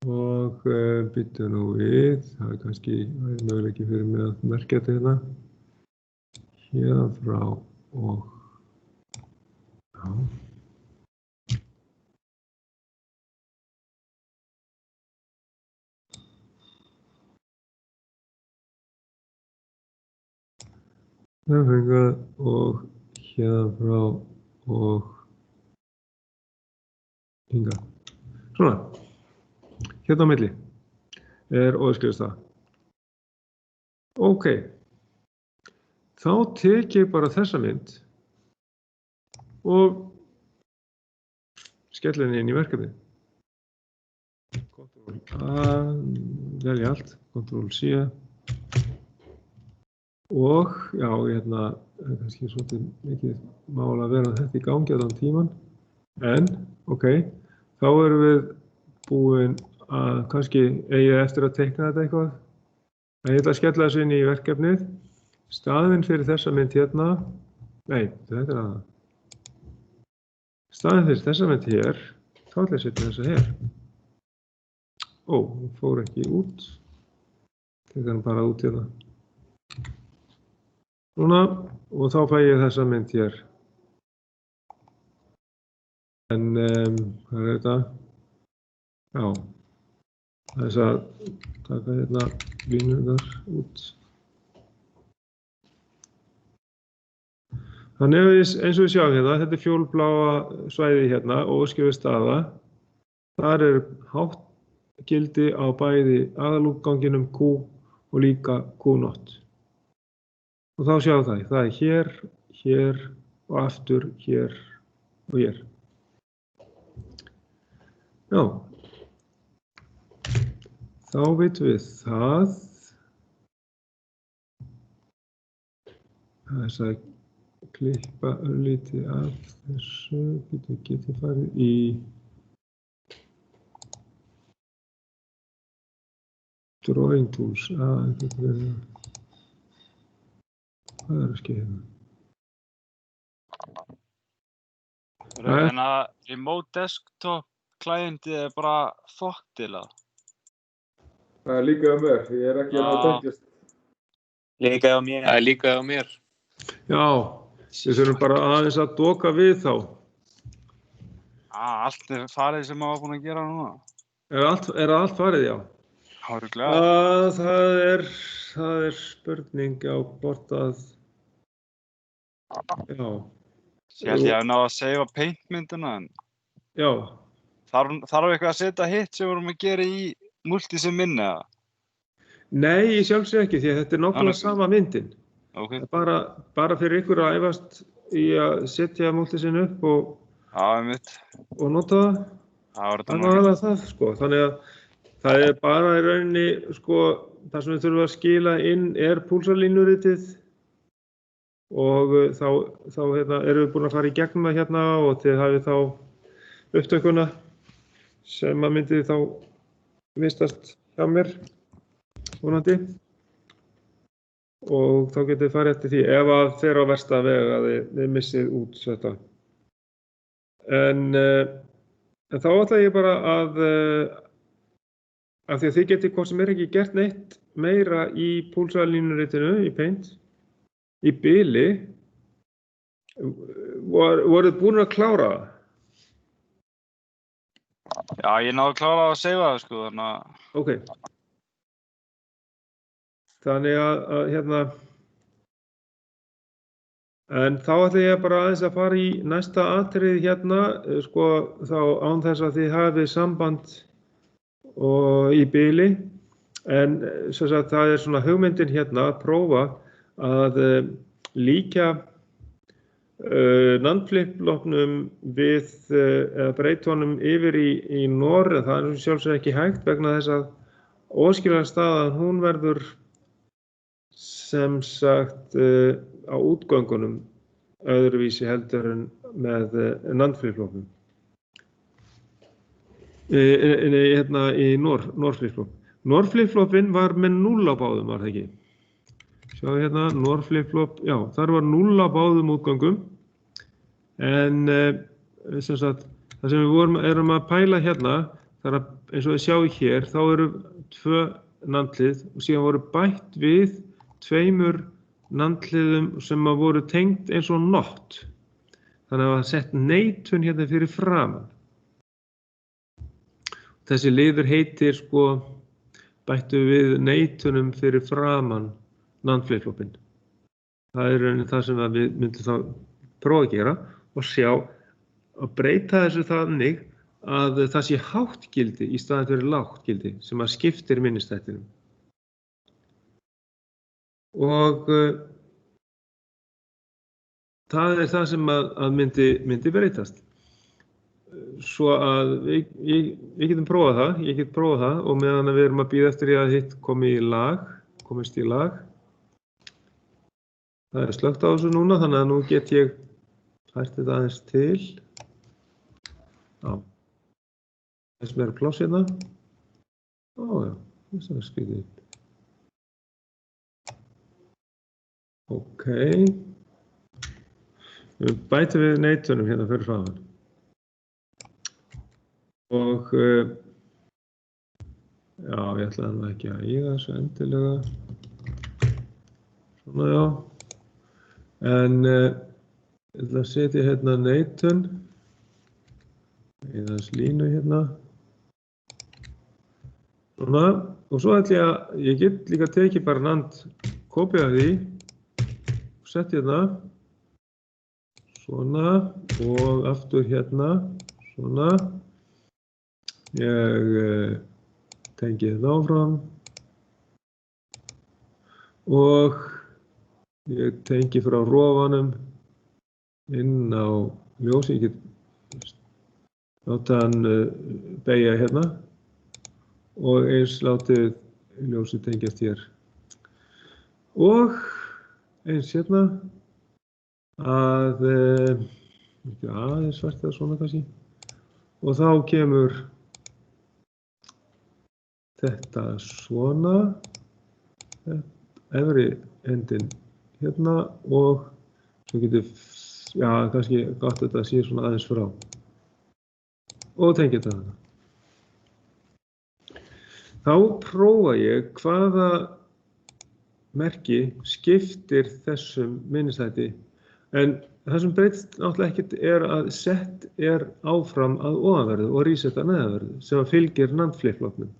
S1: Og byttu nú við, það er kannski möguleiki fyrir mig að merkja þetta hérna. Hérna frá og já. Það fengið og hérna frá og hingað. Svona. Hérna á milli er óæskileg staða. Ok, þá tek ég bara þessa mynd og skelli henni inn í verkefnið. Ctrl-A, velja allt, Ctrl-C og já, hérna er kannski svolítið mikið mál að vera þetta í gangi allan tíman, en ok, þá erum við búin að kannski eigi eftir að teikna þetta eitthvað. En ég ætla að skella þessu inn í verkefnið. Staðinn fyrir þessa mynd hérna, nei, þetta er aðeins. Staðinn fyrir þessa mynd hér, þá ætla ég að setja þessa hér. Hún fór ekki út. Þetta er bara út hérna. Svona, og þá fæ ég þessa mynd hér. En hvað er þetta? Já. Þess að taka hérna línunar út. Þannig eins og við sjáum hérna, þetta er fjólbláa svæði hérna, óæskileg staða. Þar er hátt gildi á bæði aðalútganginum Q og líka Q0. og þá sjáum það. Það er hér, hér og aftur hér og hér. Já. Þá vitum við það. Það er að klippa örlítið af þessu. Getið farið í Drawing Tools. Hvað er að ske hérna?
S2: En að Remote Desktop klientið er bara þoktilað.
S3: Það er líka á mér, ég er ekki að tengjast.
S5: Líka á mér. Það er líka á mér.
S1: Já, við þurfum bara aðeins að doka við þá.
S2: Allt er farið sem maður var búinn að gera núna.
S1: Er allt farið, já?
S2: Háruglega.
S1: Það er spurning á hvort að, já.
S2: Ég held ég að ná að seifa paintmyndina en
S1: Já.
S2: þarf eitthvað að setja hitt sem við vorum að gera í multisim minni eða?
S1: Nei, ég sjálfsög ekki því að þetta er nákvæmlega sama myndin.
S2: Okay.
S1: Bara fyrir ykkur að æfast í að setja multisin upp og nota það. Það var alveg það, sko. Þannig að það er bara í rauninni, sko, það sem við þurfum að skila inn er púlsarlínuritið og þá erum við búin að fara í gegnum það hérna og þið hafið þá upptökuna sem að myndi þá vistast hjá mér vonandi og þá getið þið farið eftir því ef að þeir á versta veg að þið missið út þetta. En þá ætla ég bara að því að þið getið hvort sem ekki gert neitt meira í púlsarlínuritinu í Paint í bili, voruð búin að klára það?
S2: Já, ég náði að klára að seifa það, sko, þannig að...
S1: Ok. Þannig að hérna... En þá ætla ég bara aðeins að fara í næsta atriði hérna, sko, þá án þess að þið hafið samband og í bili, en sem sagt, það er svona hugmyndin hérna að prófa að líkja NAND-flip-floppnum við eða breyta honum yfir í NOR, en það er sjálfsög ekki hægt vegna þess að óskiljanstaðan hún verður sem sagt á útgöngunum öðruvísi heldur en með NAND-flip-floppum. Hérna í NOR-flip-flop. NOR-flip-floppin var með 0 á báðum, var það ekki? Sjáðu hérna, NOR flip-flop, já, þar var 0 á báðum útgöngum en sem sagt, það sem við erum að pæla hérna, þar að eins og við sjáum hér, þá eru 2 NAND-hlið og síðan voru bætt við 2 NAND-hliðum sem voru tengd eins og NOT. Þannig að það var sett neitun hérna fyrir framan. Þessi liður heitir sko bættu við neitunum fyrir framan NAND-flip-floppin. Það er rauninni það sem við myndum þá prófa að gera og sjá að breyta þessu þannig að það sé hátt gildi í staðinn fyrir lágt gildi sem að skiptir minnistættinum. Og það er það sem að myndi breytast. Svo að við getum prófað það, ég get prófað það og meðan við erum að bíða eftir því að hitt komist í lag. Það er slökkt á þessu núna, þannig að nú get ég fært þetta aðeins til. Já. Þess meira pláss hérna. Já, þess að skrifa upp. Ok. Við bætum við neitunum hérna fyrir framan. Og já, ég ætlaði nú ekki að íga þessu endilega. Svona, já. En ég ætla að setja hérna neitun. Í þess línu hérna. Svona. Og svo ætla ég get líka tekið bara NAND kópía af því. Og setja hérna. Svona. Og aftur hérna. Svona. Ég tengi þetta áfram. Og Ég tengi frá rofanum inn á ljósi, ég get láta hann beygja hérna og eins látið ljósi tengjast hér. Og eins hérna að, ekki aðeins svart eða svona kannski, og þá kemur þetta svona, efri endinn hérna og svo getur, já, kannski gott þetta sé svona aðeins frá og tengja þetta þarna. Þá prófa ég hvaða merki skiptir þessum minnistætti, en það sem breytist náttúrulega ekkert að set áfram að ofanverðu og reset að neðanverðu sem fylgir NAND flip-flopnum.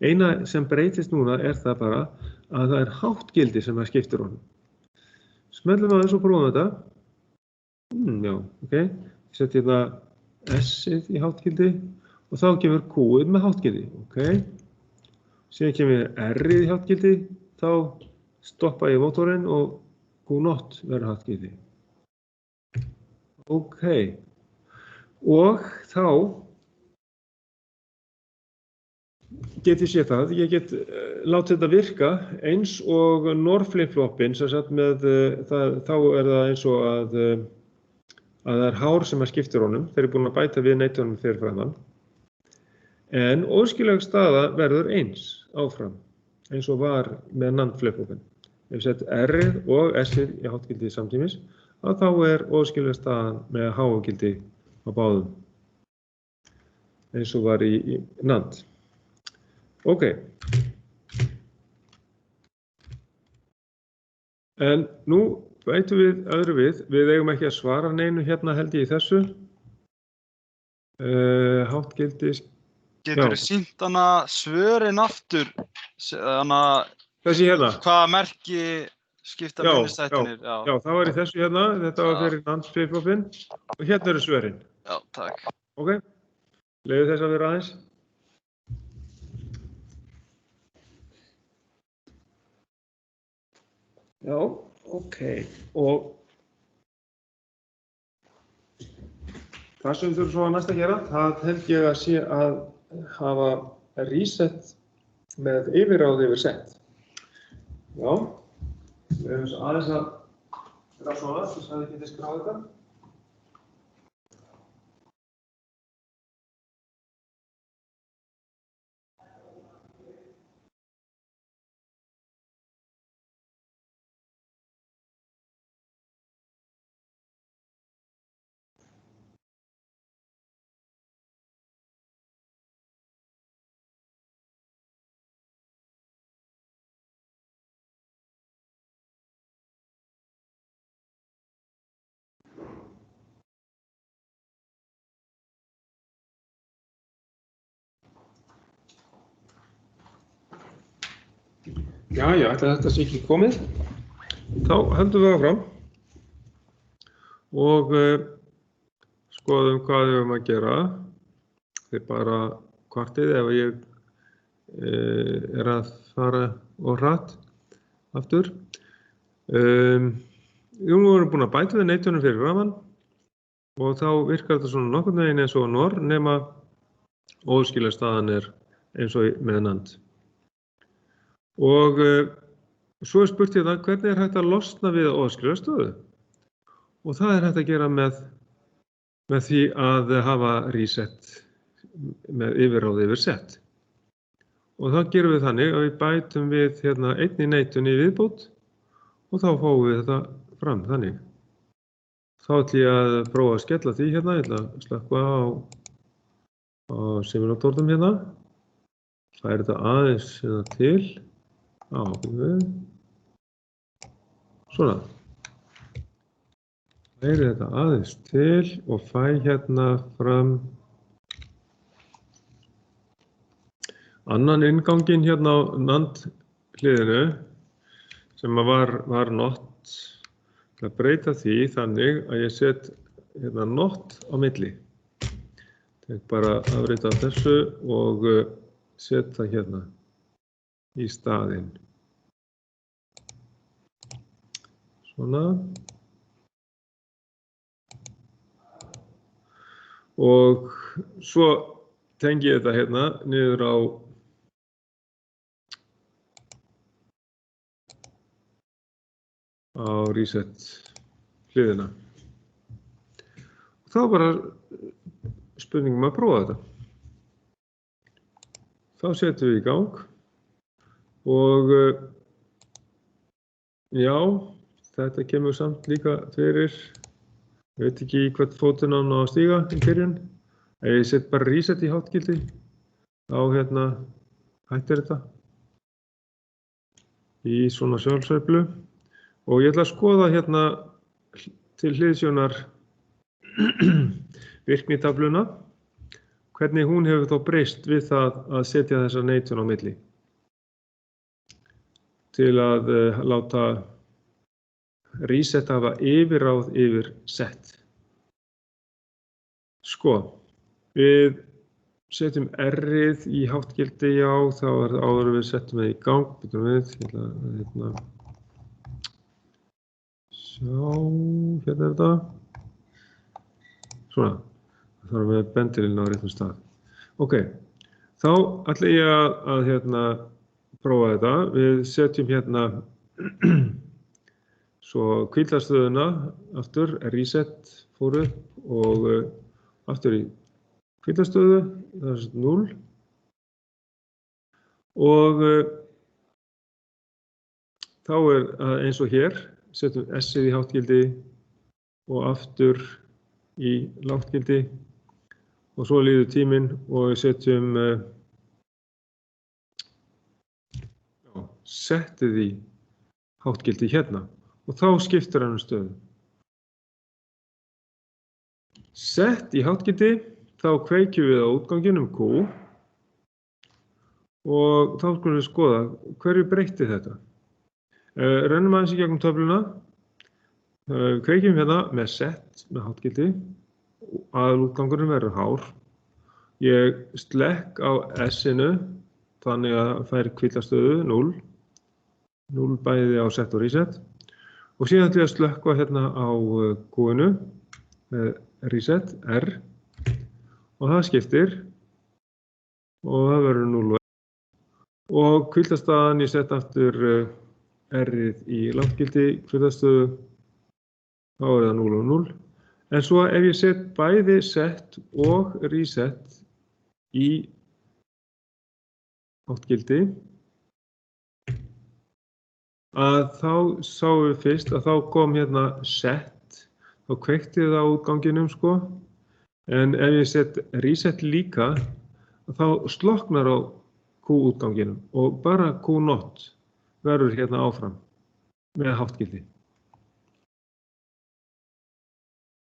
S1: Eina sem breytist núna það bara að það háttgildi sem það skiptir honum. Smellum aðeins og prófum þetta. Já, ok. Ég seti hérna S-ið í háttgildi og þá kemur Q-ið með háttgildi, ok. Síðan kemur R-ið í háttgildi, þá stoppa ég mótorinn og Q0 verður háttgildi. Ok. Og þá get ég séð það, ég get látið þetta virka eins og NOR flip-flopin, sem sagt með það, þá það eins og að það hár sem skiptir honum, þeir eru búin að bæta við neitunum fyrir framan. En óskilag staða verður eins áfram, eins og var með NAND flip-flopin. Ef ég set R-ið og S-ið í háttgildi samtímis, þá óskilag staðan með hágildi á báðum, eins og var í NAND. Ok. En nú bætum við öðru við eigum ekki að svara neinu hérna held ég í þessu. Háttgildi.
S2: Getur þú sýnt hana svörin aftur, hana,
S1: þessi hérna.
S2: Hvaða merki skipta minnistættinir?
S1: Já, það var í þessu hérna, þetta var fyrir NAND flip-flopin og hérna eru svörin.
S2: Já, takk.
S1: Ok, leyfðu þess að vera aðeins. Já, ok, og það sem þurfum svo að næst að gera, það held ég að sé að hafa reset með yfirráð yfir set. Já, við höfum svo aðeins að skrá svona, þess að þið getið skráð þetta. Já, þetta sé ekki komið. Þá höldum við áfram og skoðum hvað við höfum að gera. Þið bara kvartið ef ég að fara og hratt aftur. Við vorum búin að bæta við neitunum fyrir framan og þá virkar þetta svona nokkurn veginn eins og NOR nema óskilag staðan eins og með NAND. Og svo spurt ég það hvernig hægt að losna við óskilaga stöðu og það hægt að gera með því að hafa reset með yfirráð yfir set og þá gerum við þannig að við bætum við hérna einni neitun í viðbót og þá fáum við þetta fram þannig. Þá ætlum ég að prófa að skella því hérna, ég ætla að slökkva á simulatornum hérna, það þetta aðeins hérna til. Svona. Færi þetta aðeins til og fæ hérna fram annan innganginn hérna á NAND hliðinu sem var not. Að breyta því þannig að ég set hérna not á milli. Tek bara afrita af þessu og set það hérna í staðinn. svona. Og svo tengi ég þetta hérna niður á reset hliðina. Þá bara spurningum að prófa þetta. Þá setjum við í gang og já, þetta kemur samt líka fyrir. Ég veit ekki hvert fótinn á að stíga í byrjun. Ef ég set bara reset í hátgildi, þá hérna hættir þetta í svona sjálfsveiflu. Og ég ætla að skoða hérna til hliðsjónar virknitöfluna, hvernig hún hefur þá breyst við það að setja þessa neitun á milli. Til að láta reset hafa yfirráð yfir set. Sko, við setjum R-ið í hátgildi, já, þá áður við setjum það í gang. Býtum við, ég ætla að hérna, sjá, hérna þetta. Svona, þá erum við bendilinn á réttum stað. Ok, þá ætla ég að hérna, prófa þetta. Við setjum hérna svo hvíldastöðuna aftur, reset fór upp og aftur í hvíldastöðu, það er 0. Og þá eins og hér, setjum S-ið í hátgildi og aftur í lágtgildi og svo líður tíminn og við setjum settið í hátgildi hérna. Og þá skiptir hann stöðu. Sett í hátgildi, þá kveikjum við á útganginum Q og þá skulum við skoða hverju breytti þetta. Rennum aðeins í gegnum töfluna, kveikjum hérna með sett með hátgildi, aðalútgangurinn verður hár. Ég slekk á S-inu, þannig að það fær hvíldastöðu 0. 0 bæði á sett og reset. Og síðan ætlum ég að slökkva hérna á Q-inu, reset, R, og það skiptir, og það verður 0 og 1. Og hvíldastaðan ég sett aftur R-ið í lágtgildi, hvíldastöðu, þá er það 0 og 0. En svo ef ég set bæði set og reset í hátgildi, að þá sáum við fyrst að þá kom hérna set, þá kveikti það á útganginum sko, en ef ég set reset líka, þá slokknar á Q-útganginum og bara Q-not verður hérna áfram með hátgildi.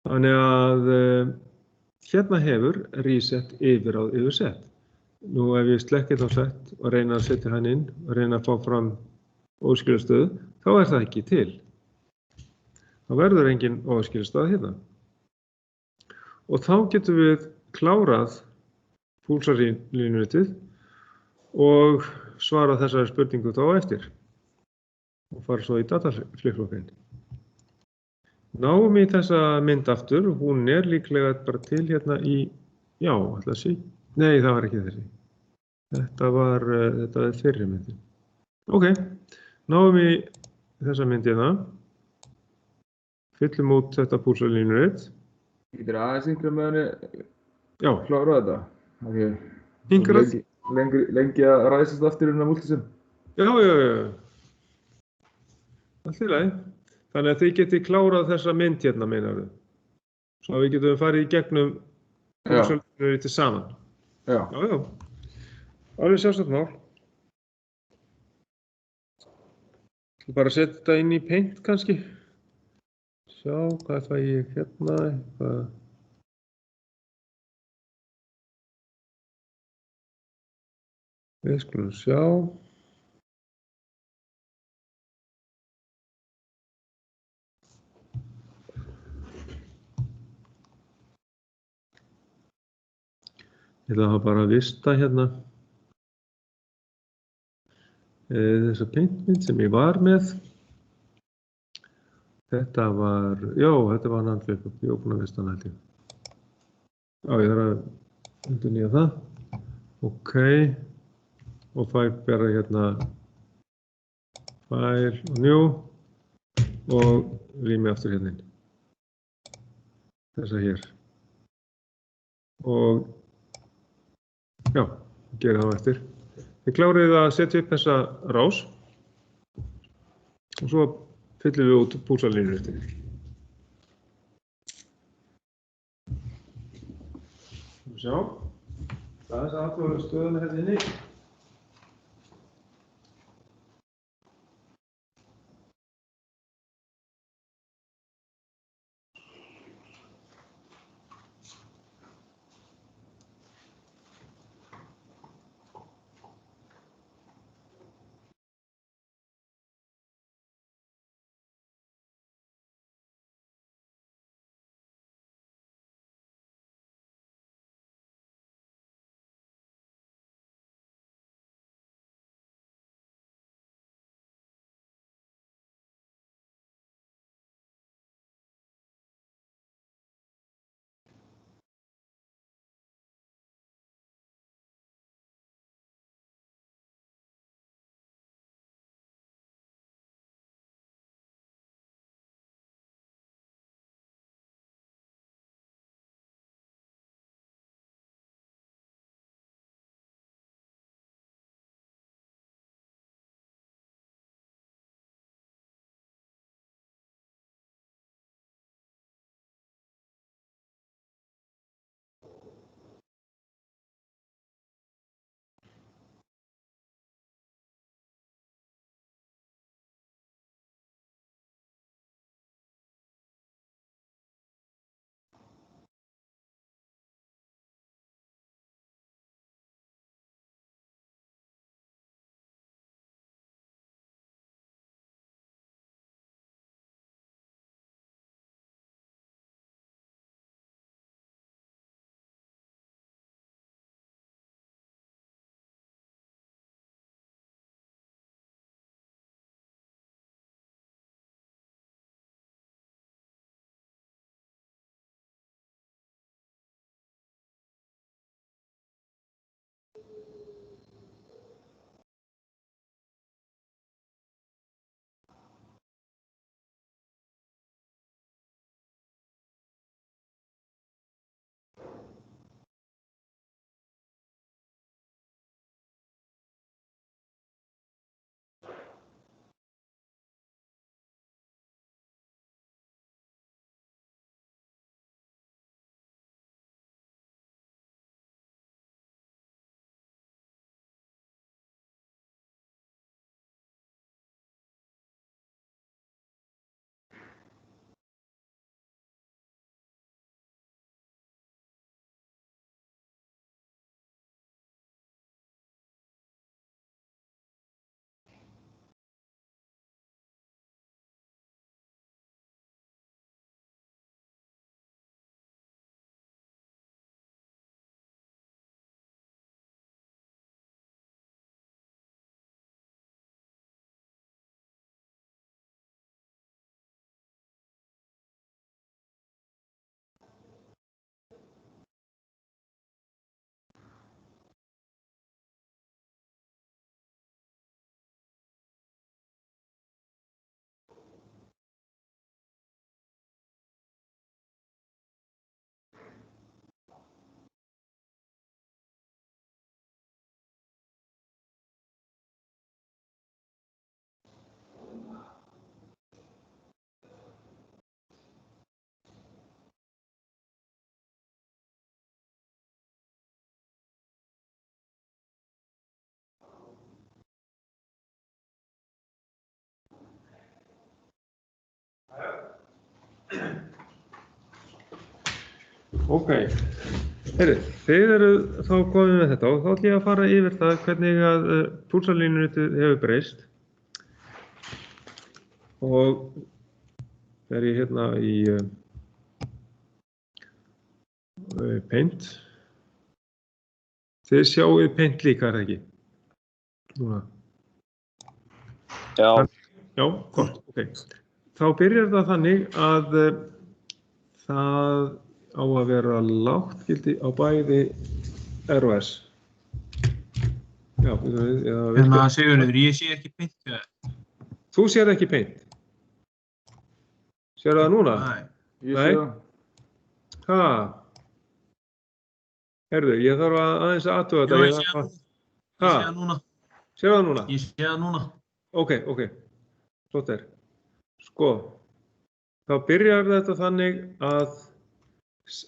S1: Þannig að hérna hefur reset yfirráð yfir set. Nú ef ég slekki þá set og reyna að setja hann inn og reyna að fá fram óskilastöðu, þá er það ekki til. Þá verður engin óskilastöð hérna. Og þá getum við klárað púlsarlínunitið og svarað þessari spurningu þá eftir. Og fara svo í dataflikkflokkinn. Náum í þessa mynd aftur, hún er líklega bara til hérna í, já, ætla að sé, nei það var ekki þessi. Þetta er fyrri myndin. Ok. Náum í þessa myndina, fyllum út þetta púlsarlínunit.
S3: Getur aðeins yngra með henni
S1: Já.
S3: klára þetta?
S1: Yngrað?
S3: Lengi að ræsast aftur inn á multisum?
S1: Já. Allt í lagi. Þannig að þið getið klárað þessa mynd hérna, meinarðu. Svo við getum farið í gegnum púlsarlínunitið saman.
S3: Já.
S1: Alveg sjálfsagt mál. Bara setja þetta inn í Paint kannski. Sjá, hvað fæ ég hérna, eitthvað. Við skulum sjá. Ég ætla að bara vista hérna þessa Paint-mynd sem ég var með Þetta var, þetta var Nandvik, ég var búinn að vista hann held ég. Já, ég þarf að endurnýja það. Ok, og fæ bara hérna file og new og rými aftur hérna inn. Þessa hér. Og já, gera það eftir. Við kláruðum að setja upp þessa rás og svo fyllum við út púlsalínur eftir. Sjá, það er þess að athuga stöðuna hérna inni. Ok, þið eru þá komið með þetta og þá ætlum ég að fara yfir það hvernig að púlsalínunetið hefur breyst. Og þegar ég hérna í Paint, þið sjáuð Paint líka, er það ekki? Núna.
S5: Já.
S1: Já, gott, ok. þá byrjar það þannig að það á að vera lágt gildi á bæði R og S. Já,
S6: Sigurður, ég sé ekki beint hjá þér.
S1: Þú sér ekki beint. Sérðu það núna?
S6: Nei.
S3: Ég sé það.
S1: Ha? Heyrðu, ég þarf aðeins að athuga þetta.
S6: Ég sé það núna.
S1: Sérðu það núna?
S6: Ég sé það núna.
S1: Ok. Svo er. Sko, þá byrjar þetta þannig að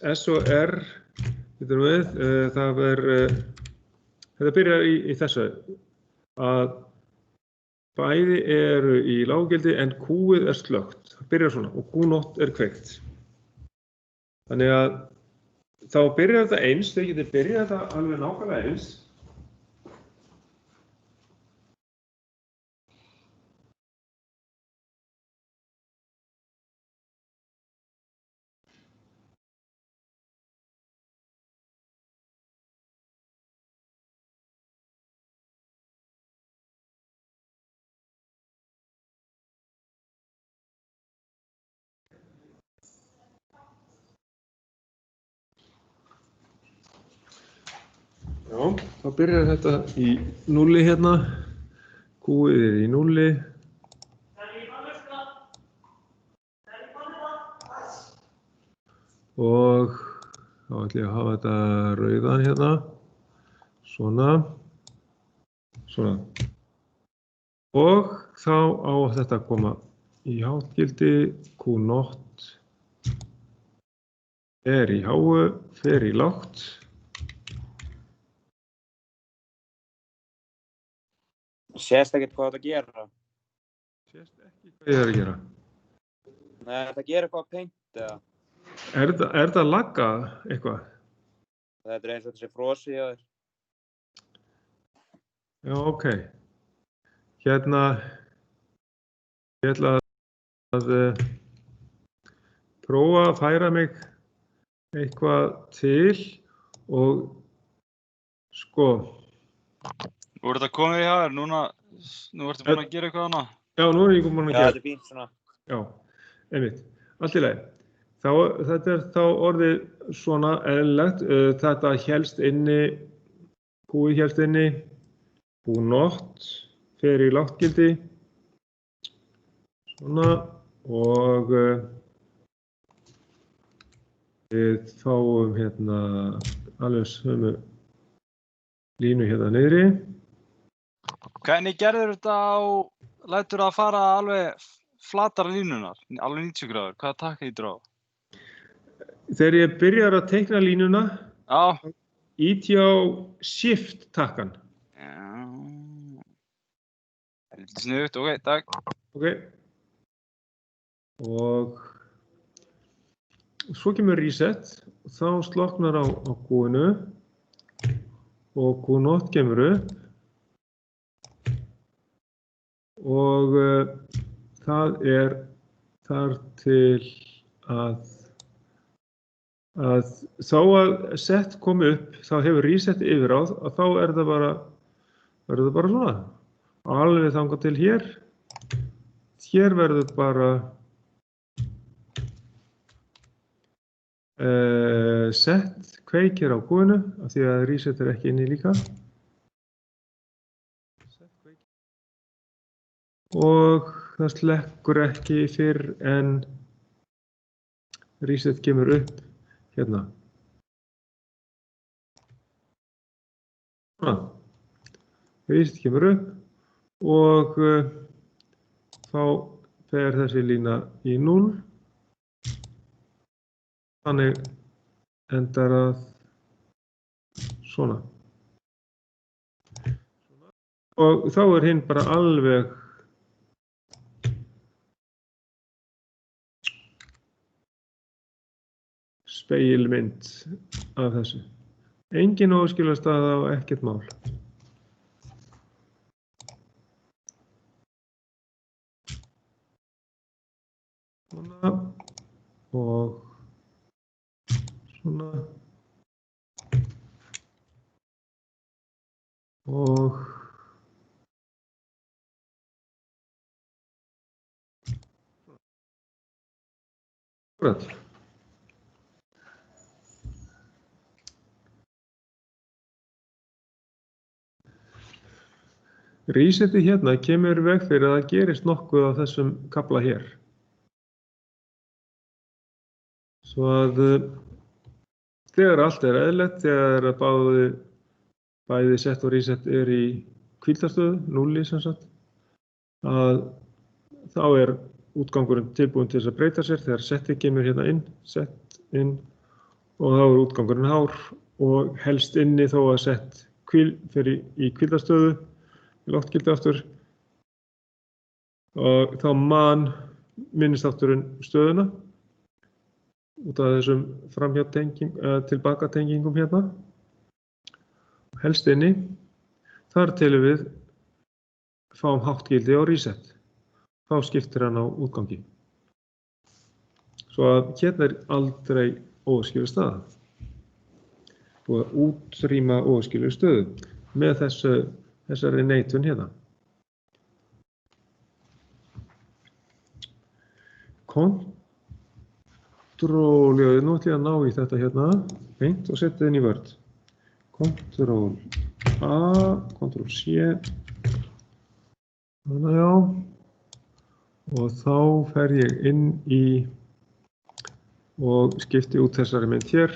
S1: S og R, þetta byrjar í þessu að bæði eru í lággildi en Q-ið slökkt. Það byrjar svona og Q0 kveikt. Þannig að þá byrjar þetta eins, þau getur byrjað þetta alveg nákvæmlega eins. Já, þá byrjar þetta í núlli hérna, Q-ið í núlli. Og þá ætlum ég að hafa þetta rauðan hérna, svona. Og þá á þetta að koma í háttgildi, Q0 er í háu, fer í lágt.
S5: Sést ekkert hvað þetta gera?
S1: Sést ekki hvað ég er að gera.
S5: Nei, þetta gerir eitthvað paint eða?
S1: Er þetta lagga eitthvað?
S5: Þetta er eins og þessi frosi hjá þér.
S1: Já, ok. Hérna, ég ætla að prófa að færa mig eitthvað til og sko.
S2: Nú er þetta komið hjá þér, nú ertu búin að gera eitthvað annað.
S1: Já, nú er ég búin að gera.
S5: Já, þetta er fínt svona.
S1: Já, einmitt. Allt í lagi. Þetta er þá orðið svona eðlilegt. Þetta hélst inni, Q-ið hélst inni, Q0 fer í lággildi. Svona og við fáum hérna alveg sömu línu hérna niðri.
S2: Hvernig gerður þetta lætur það fara alveg flatar línunar, alveg 90 gráður? Hvaða takka ítir á?
S1: Þegar ég byrjar að teikna línuna, ýti á shift takkan.
S2: Já. Það er lítið sniðugt, ok, takk.
S1: Ok. Og svo kemur reset, þá slokknar á Q-inu og Q0 kemur upp. Og það er þar til að þá að set komi upp, þá hefur reset yfiráð, að þá verður það bara svona. Alveg þangað til hér. Hér verður bara set kveikir á Q-inu, af því að reset er ekki inni líka. Og það slekkur ekki fyrr en reset kemur upp hérna. Reset kemur upp og þá fer þessi lína í 0. Þannig endar það svona. Og þá er hinn bara alveg spegilmynd af þessu. Engin óskilastaða og ekkert mál. Svona og svona og Akkurat. Resetið hérna kemur í veg fyrir að það gerist nokkuð á þessum kafla hér. Svo að þegar allt er eðlilegt, þegar bæði set og reset er í hvíldarstöðu, 0 sem sagt, að þá er útgangurinn tilbúinn til þess að breyta sér þegar setið kemur hérna inn, set inn, og þá er útgangurinn hár og helst inni þó að set fyrir í hvíldarstöðu, loftgildi aftur, og þá man minnistátturinn stöðuna út af þessum tilbakatengingum hérna, helst inni, þar til við fáum háttgildi á reset. Þá skiptir hann á útgangi. Svo að hérna er aldrei óæskileg staða. Búið að útrýma óæskilegri stöðu með þessari neitun hérna. Ctrl, nú ætlum ég að ná í þetta hérna, beint og setja inn í Word. Ctrl A, Ctrl C, þannig já, og þá fer ég inn í og skipti út þessari mynd hér,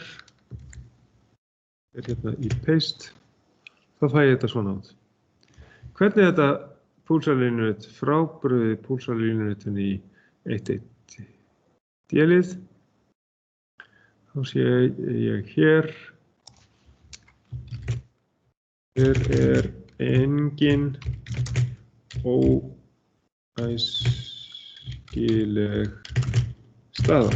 S1: er hérna í paste, þá fæ ég þetta svona át. Hvernig er þetta púlsarlínunett frábrugðið púlsarlínunettin í 1.1 D-lið? Þá sé ég hér. Hér er engin óæskileg staða.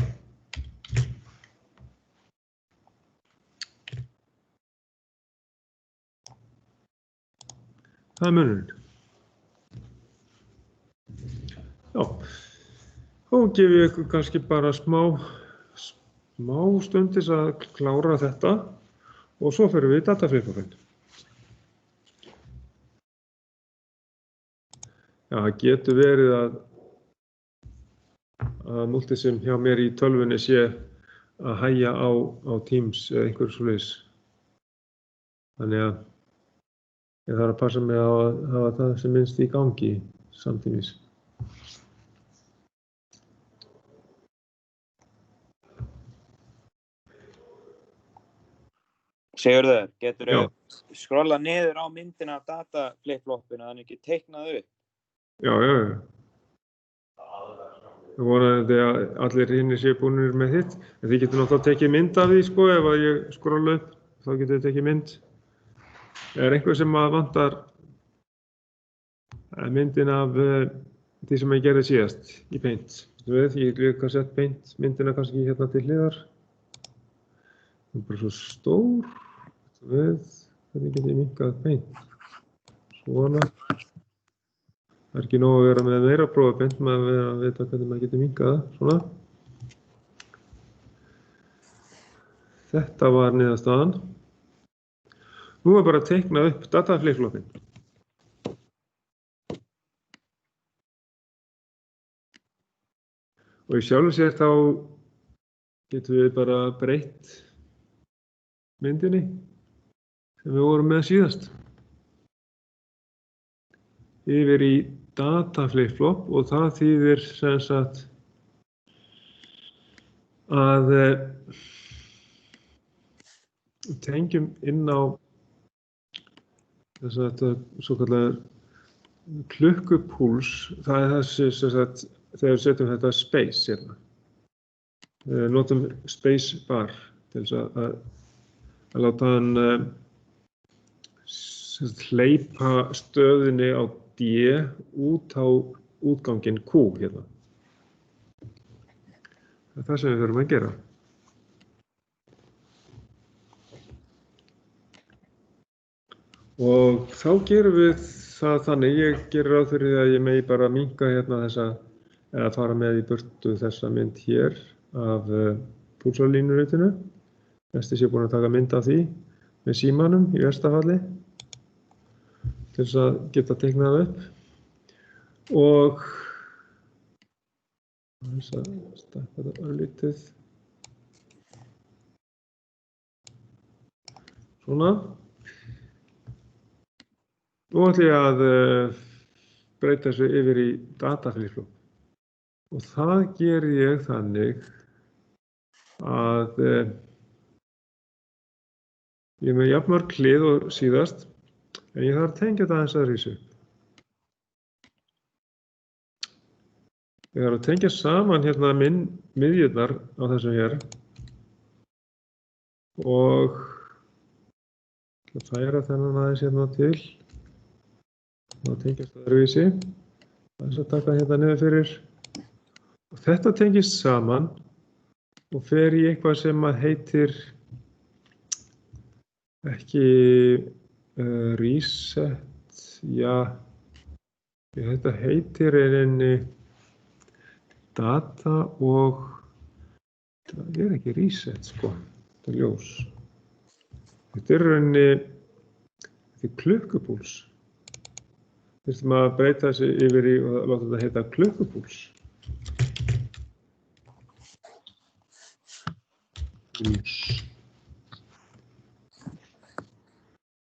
S1: Það er munurinn. Já, þá gef ég ykkur kannski bara smá stundis að klára þetta og svo fyrir við í dataflipflopinn. Já, það getur verið að multisim hjá mér í tölvunni sé að hægja á Teams eða einhverju svoleiðis. Þannig að ég þarf að passa mig á að hafa það sem minnst í gangi samtímis.
S5: Sigurður, geturðu skrollað niður á myndina af dataflip-floppinu þannig ekki teiknað upp?
S1: Já. Það vonandi að allir hinnir séu búnir með hitt. En þið getur náttúrulega tekið mynd af því, sko, ef að ég skrolla upp, þá getur þið tekið mynd. Er einhver sem að vantar myndin af því sem ég gerði síðast í Paint? Þú veit, ég líka sett Paint myndina kannski hérna til hliðar. Það er bara svo stór. Þú veit, hvernig get ég minnkað Paint? Svona. Það er ekki nóg að vera með meira prófa Paint, maður að vita hvernig maður getur minnkað það. Svona. Þetta var niðurstaðan. Nú er bara að teikna upp dataflip-floppinn. Og í sjálfu sér þá getum við bara breytt myndinni sem við vorum með síðast. Yfir í dataflip-flop og það þýðir sem sagt að tengjum inn á þess að svo kallar klukkupúls, það er þessi sem sagt þegar við setjum þetta space hérna. Við notum space bar til þess að láta hann hleypa stöðinni á D út á útganginn Q hérna. Það er það sem við þurfum að gera. Og þá gerum við það þannig, ég gerir ráð fyrir að ég megi bara minnka hérna þessa, eða fara með í burtu þessa mynd hér af púlsarlínunetinu. Næst ég sé búin að taka mynd af því með símanum í versta falli til þess að geta teiknað upp. Og Þess að stækka þetta örlítið. Svona. Nú ætla ég að breyta þessu yfir í dataflip-flop. Og það geri ég þannig að ég er með jafnmörg hlið og síðast, en ég þarf að tengja þetta aðeins að rísu. Ég þarf að tengja saman hérna miðjurnar á þessum hér og færa þennan aðeins hérna til. Það tengjast öðruvísi. Aðeins að taka hérna niður fyrir. Og þetta tengist saman og fer í eitthvað sem að heitir ekki reset, já, þetta heitir einni data og það er ekki reset sko, þetta er ljós. Þetta er einni, þetta er klukkupúls. Þurftum að breyta þessi yfir í og láta þetta heita klukkupúls.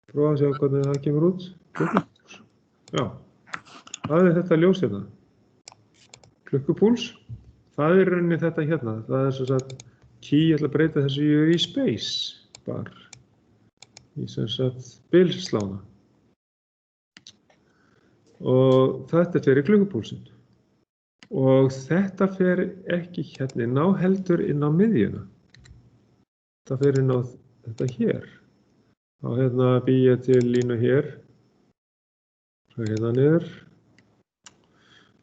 S1: Prófa að sjá hvernig það kemur út. Klukkupúls. Já, það er þetta ljós hérna. Klukkupúls. Það er rauninni þetta hérna. Það er svo sagt key, ég ætla að breyta þessu í space bar. Í sem sagt bilslána. Og þetta fer í klukkupúlsinn. Og þetta fer ekki hérna inn á heldur inn á miðjuna. Það fer inn á þetta hér. Þá hérna bý ég til línu hér. Svo hérna niður.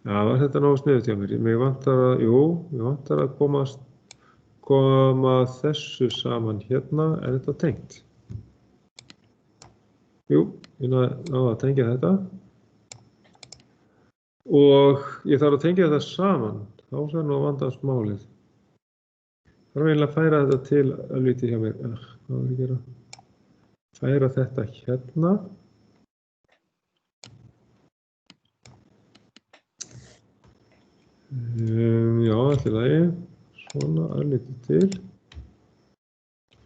S1: Já, var þetta nógu sniðugt hjá mér. Mig vantar að koma þessu saman hérna. Er þetta tengt? Jú, ég náði að tengja þetta. Og ég þarf að tengja þetta saman. Þá er nú að vandast málið. Það er eiginlega að færa þetta til að lítið hjá mér. Hvað var ég að gera? Færa þetta hérna. Já, allt í lagi. Svona, örlítið til.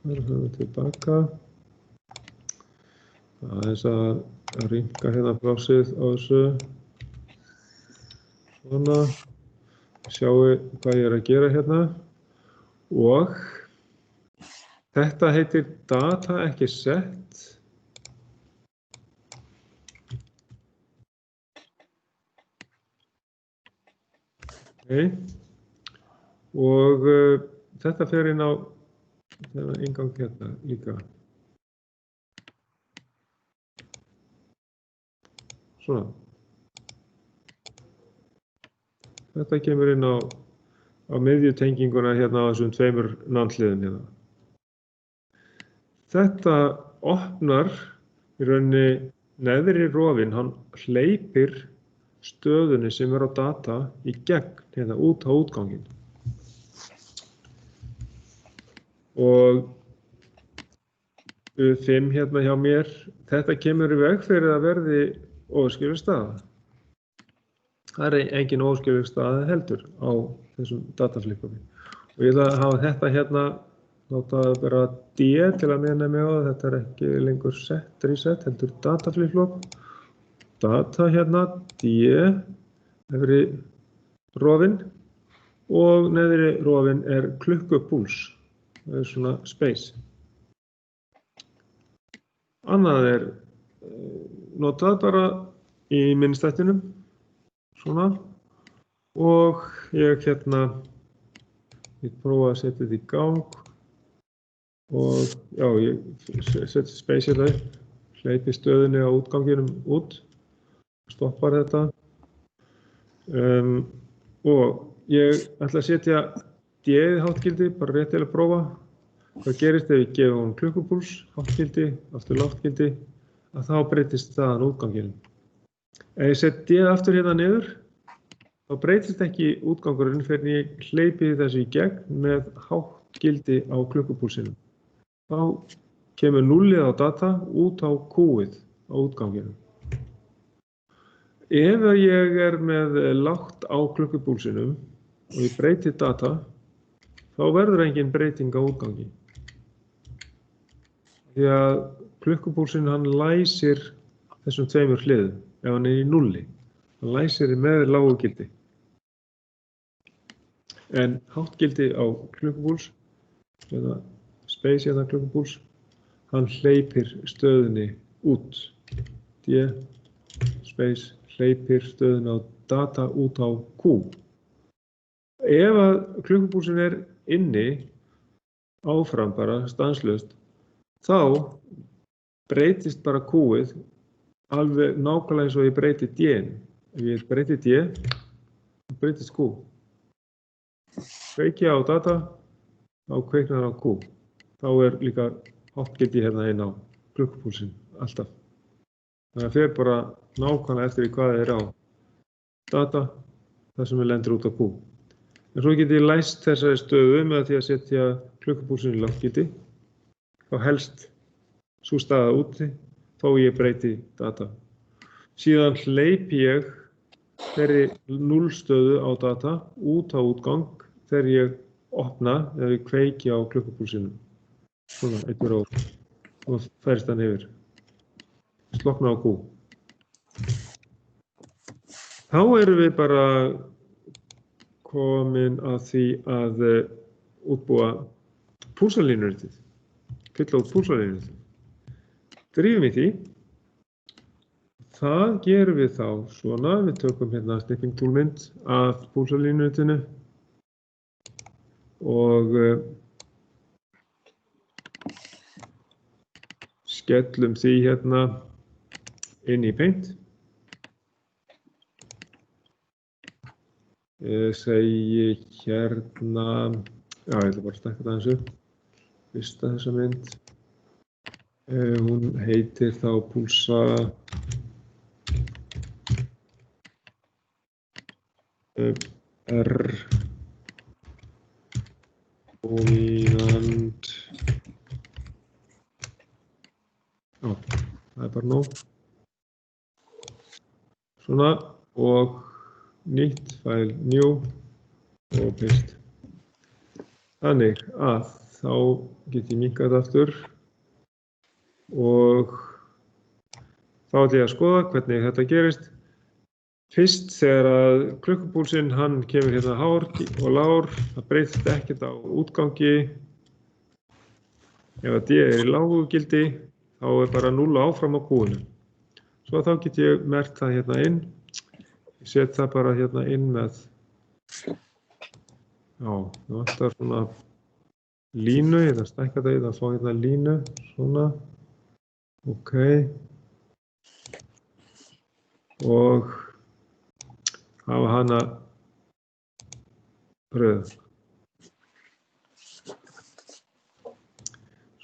S1: Færa þetta tilbaka. Aðeins að rýmka hérna plásið á þessu. Svona. Sjáu hvað ég er að gera hérna. Og þetta heitir data ekki set. Okay. Og þetta fer inn á þennan inngang hérna líka. Svona. Þetta kemur inn á miðjutenginguna hérna á þessum tveimur nándhliðum hérna. Þetta opnar í rauninni neðri rofinn, hann hleypir stöðunni sem er á data í gegn hérna út á útganginn. Og 5 hérna hjá mér, þetta kemur í veg fyrir að verði óskilur staða. Það er engin óskilur staða heldur á þessum dataflip-flopi. Og ég ætla að hafa þetta hérna, láta það bara D til að minna mig á það. Þetta er ekki lengur set, reset, heldur dataflip-flop. Data hérna, D, efri rofinn og neðri rofinn er klukkupúls. Það er svona space. Annað er notað bara í minnstættinum. Svona. Og ég hérna, ég prófa að setja þetta í gang og já, ég setja space hérna upp, hleypi stöðunni á útganginum út, stoppar þetta og ég ætla að setja D-ið háttgildi, bara rétt til að prófa hvað gerist ef ég gefi hún klukkupúls, háttgildi, aftur láttgildi, að þá breytist staðan útganginum. Ef ég set D aftur hérna niður, þá breytist ekki útgangurinn fyrir en ég hleypi þessu í gegn með háttgildi á klukkupúlsinum. Þá kemur 0 á data út á Q-ið á útganginum. Ef ég er með lágt á klukkupúlsinum, og ég breyti data, þá verður engin breyting á útgangi. Því að klukkupúlsinn hann læsir þessum tveimur hliðum ef hann í núlli. Hann læsir með lágu gildi. En hátt gildi á klukkupúls, eða space hérna klukkupúls, hann hleypir stöðunni út. D, space, hleypir stöðunni á data út á Q. Ef að klukkupúlsinn inni áfram bara stanslaust, þá breytist bara Q-ið alveg nákvæmlega eins og ég breyti D-in. Ef ég breyti D, þá breytist Q. Kveiki á data, þá kveiknar á Q. Þá líka hátt gildi hérna inn á klukkupúlsinn, alltaf. Þannig að fer bara nákvæmlega eftir hvað á data, það sem lendir út á Q. En svo get ég læst þessari stöðu með því að setja klukkupúlsinn í lágt-gildi. Þá helst sú staða úti, þó ég breyti data. Síðan hleypi ég þeirri núllstöðu á data út á útgang þegar ég opna eða ég kveiki á klukkupúlsinum. Svona, einhver ár. Og færist hann yfir. Slokna á Q. Þá erum við bara komin að því að útbúa púlsalínuritið. Fylla út púlsalínuritið. Drífum í því. Það gerum við þá svona. Við tökum hérna snipping toolmynd af púlsalínuritinu og skellum því hérna inn í Paint. Segi hérna, já ég ætla bara að stækka það eins upp, vista þessa mynd. Hún heitir þá púlsa R dominant. Já, það bara nóg. Svona og nýtt, file new og paste. Þannig að þá get ég minnkað aftur og þá ætla ég að skoða hvernig þetta gerist. Fyrst þegar að klukkupúlsinn hann kemur hérna hár og lágur, það breytist ekkert á útgangi. Ef að D í lágu gildi, þá bara 0 áfram á Q-inu. Svo þá get ég merkt það hérna inn. Ég set það bara hérna inn með, já, það vantar svona línu, ég ætla að stækka það, ég ætla að fá hérna línu, svona, ok, og hafa hana rauð.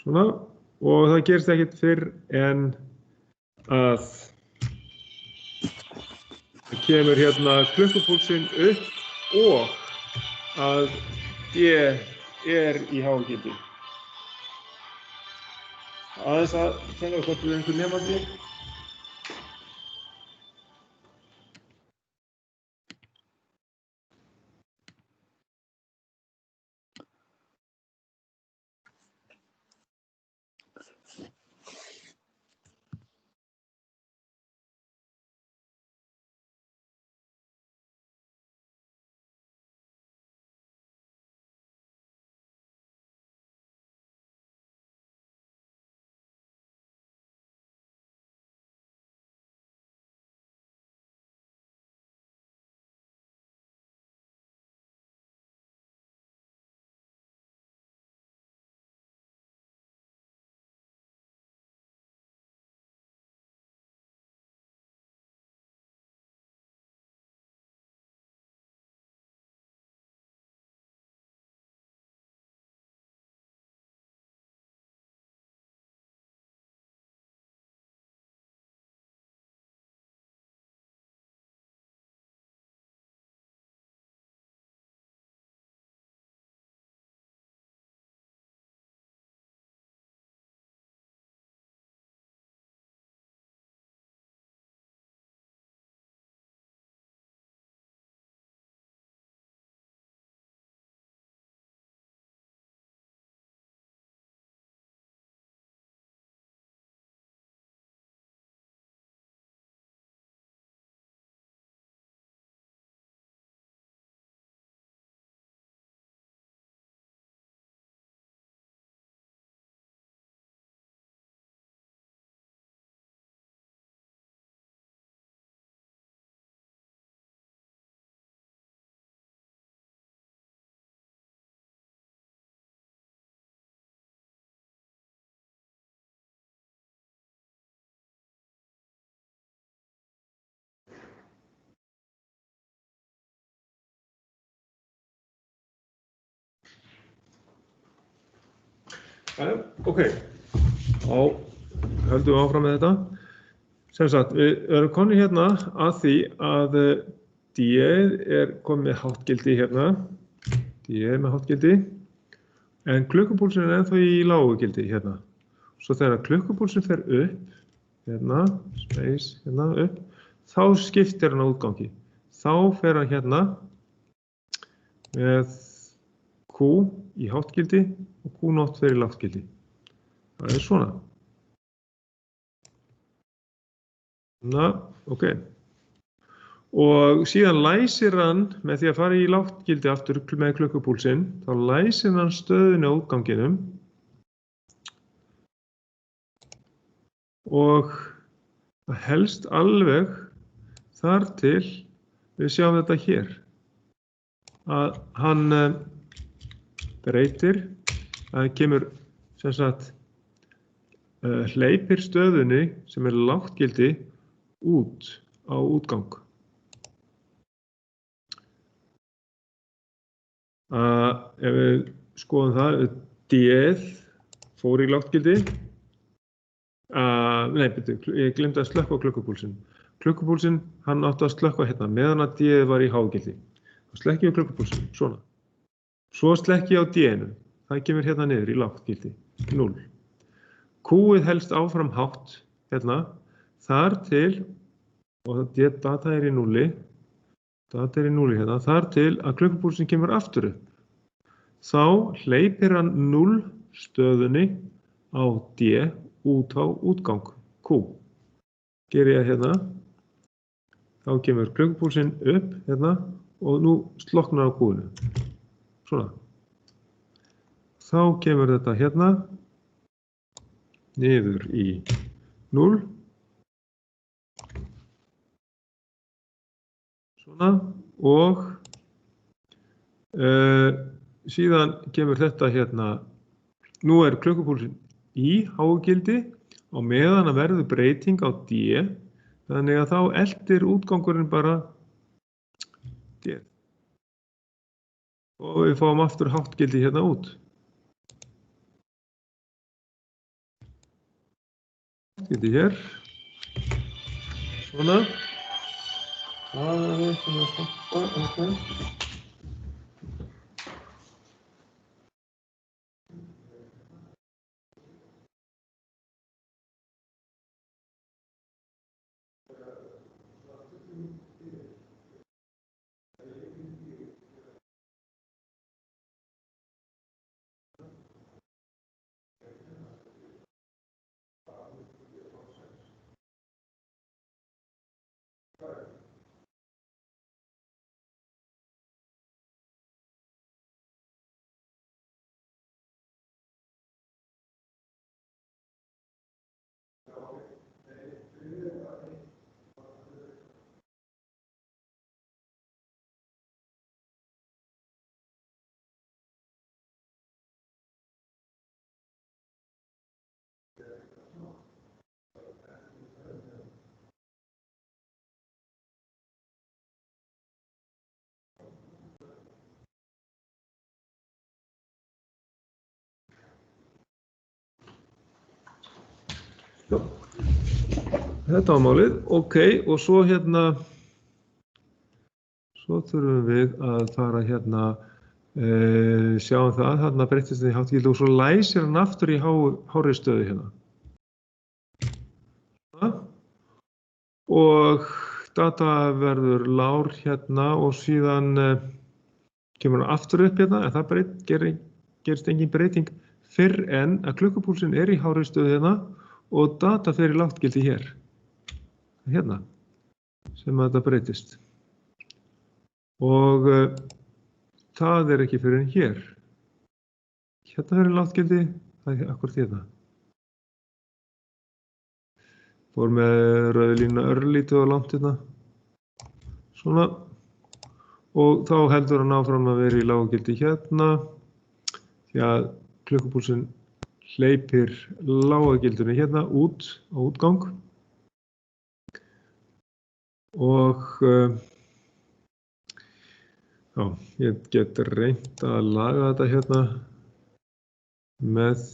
S1: Svona, og það gerist ekkert fyrr en að það kemur hérna klukkupúlsinn upp og að D í hágildi. Aðeins að kenna hvort við einhver nemandi. Ok, þá höldum við áfram með þetta. Sem sagt, við erum komin hérna að því að D er komið með háttgildi hérna. D er með háttgildi, en klukkupúlsinn er ennþá í lágu gildi hérna. Svo þegar klukkupúlsinn fer upp, hérna, space, hérna, upp, þá skiptir hann á útgangi. Þá fer hann hérna með Q í háttgildi og Q0 fer í lággildi. Það er svona. Ok. Og síðan læsir hann með því að fara í lággildi aftur með klukkupúlsinn, þá læsir hann stöðunni á útganginum og það helst alveg þar til við sjáum þetta hér að hann breytir, að kemur sem sagt hleypir stöðunni sem er lággildi út á útgang. Ef við skoðum það, D-ið fór í lággildi. Nei, ég glemdi að slökkva klukkupúlsinn. Klukkupúlsinn, hann átti að slökkva hérna, meðan að D-ið var í hágildi. Þá slekki ég á klukkupúlsinn, svona. Svo slekki ég á D-inu. Það kemur hérna niður í lággildi, 0. Q-ið helst áfram hátt, hérna, þar til, og data er í 0, hérna, þar til að klukkupúlsinn kemur aftur upp. Þá hleypir hann 0 stöðunni á D út á útgang, Q. Geri ég hérna, þá kemur klukkupúlsinn upp, hérna, og nú slokknar á Q-inu. Svona. Þá kemur þetta hérna, niður í 0. Svona, og síðan kemur þetta hérna, nú er klukkupúlsinn í hágildi og meðan að verður breyting á D, þannig að þá eltir útgangurinn bara D. Og við fáum aftur háttgildi hérna út. Háttgildi hér. Svona. Þetta var málið, ok, og svo hérna, svo þurfum við að fara hérna, sjáum það, þarna breytist það í háttgildi og svo læsir hann aftur í hárri stöðu hérna. Og data verður lár hérna og síðan kemur hann aftur upp hérna, en það gerist engin breyting fyrr en að klukkupúlsinn er í hárri stöðu hérna og data fer í lággildi hér. Hérna, sem að þetta breytist. Og það er ekki fyrir en hér. Hérna fyrir lággildi, það er akkurat hérna. Fór með rauðu línuna örlítið og langt hérna. Svona. Og þá heldur hann áfram að vera í lággildi hérna. Því að klukkupúlsinn hleypir lággildunni hérna út á útgang. Og já, ég get reynt að laga þetta hérna með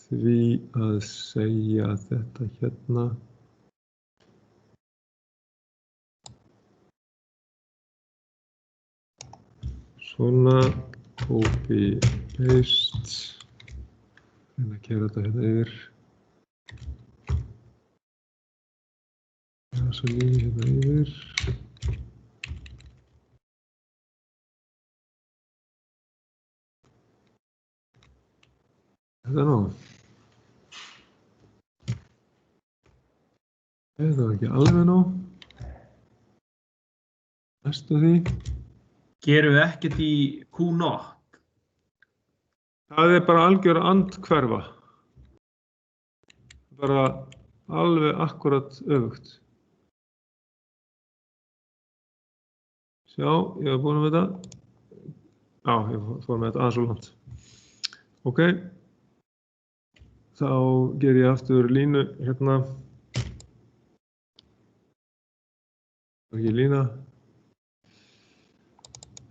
S1: því að segja þetta hérna. Svona, copy, paste. Að keyra þetta hérna yfir. Svo líka hérna yfir. Þetta nú. Þetta var ekki alveg nú. Næstu því.
S6: Gerum við ekkert í Q-not?
S1: Það bara algjör andhverfa. Bara alveg akkúrat öfugt. Sjá, ég var búinn með þetta. Já, ég fór með þetta aðeins og langt. Ok. Þá ger ég aftur línu hérna. Ekki lína.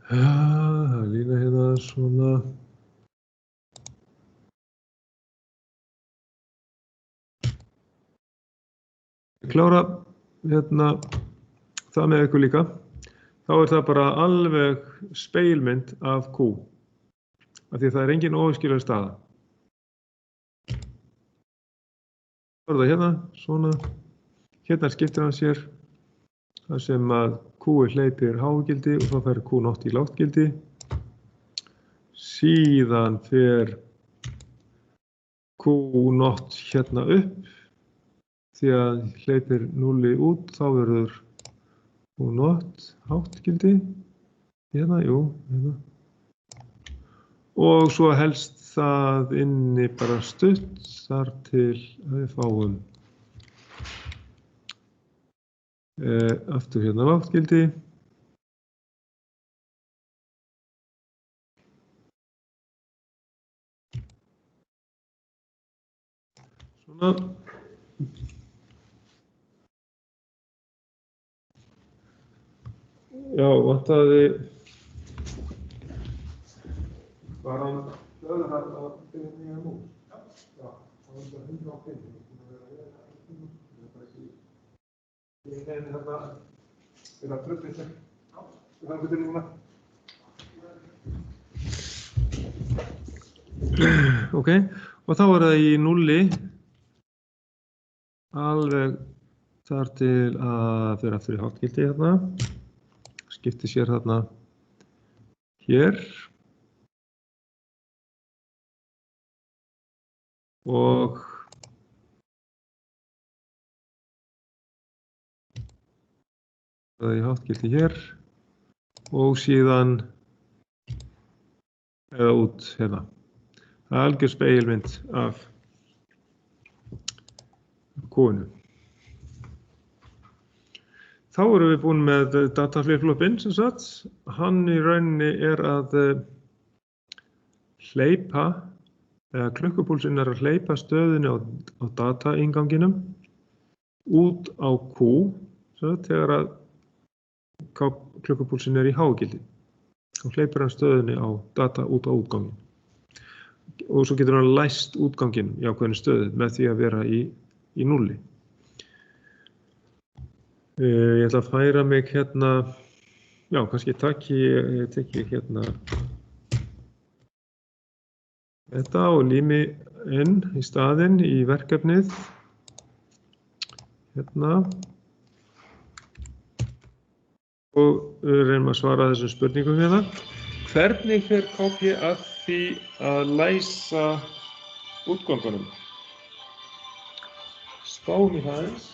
S1: Já, það er lína hérna svona. Klára hérna það með ykkur líka. Þá er það bara alveg spegilmynd af Q. Af því það er engin óæskileg staða. Það er það hérna, svona. Hérna skiptir hann sér. Það sem að Q hleypir hágildi og þá fer Q0 í lágtgildi. Síðan fer Q0 hérna upp. Því að hleypir 0 út, þá verður Q0 háttgildi. Hérna, jú, hérna. Og svo helst það inni bara stutt þar til að við fáum aftur hérna lágtgildi. Svona. Já, vantaði var hann hlöður að finna nýja mús? Já, hann var bara 105. Ég nefndi þarna fyrir að tröfla þetta. Það getur núna. Ok, og þá er það í 0 alveg þar til að fyrir aftur í háttgildi hérna. Skipti sér þarna hér. Og það er í háttgildi hér og síðan eða út hérna. Það er algjör spegilmynd af Q-inu. Þá erum við búin með data flip-flopinn sem sagt. Hann í rauninni er að hleypa, eða klukkupúlsinn er að hleypa stöðunni á datainganginum út á Q, þegar að klukkupúlsinn er í hágildi. Þá hleypir hann stöðunni á data út á útgangin. Og svo getur hann læst útgangin í ákveðinni stöðu með því að vera í 0. Ég ætla að færa mig hérna, já, kannski teki hérna þetta og lími inn í staðinn í verkefnið. Hérna. Og reynum að svara þessum spurningum hérna. Hvernig fer KP að því að læsa útgangunum? Spáum í það eins.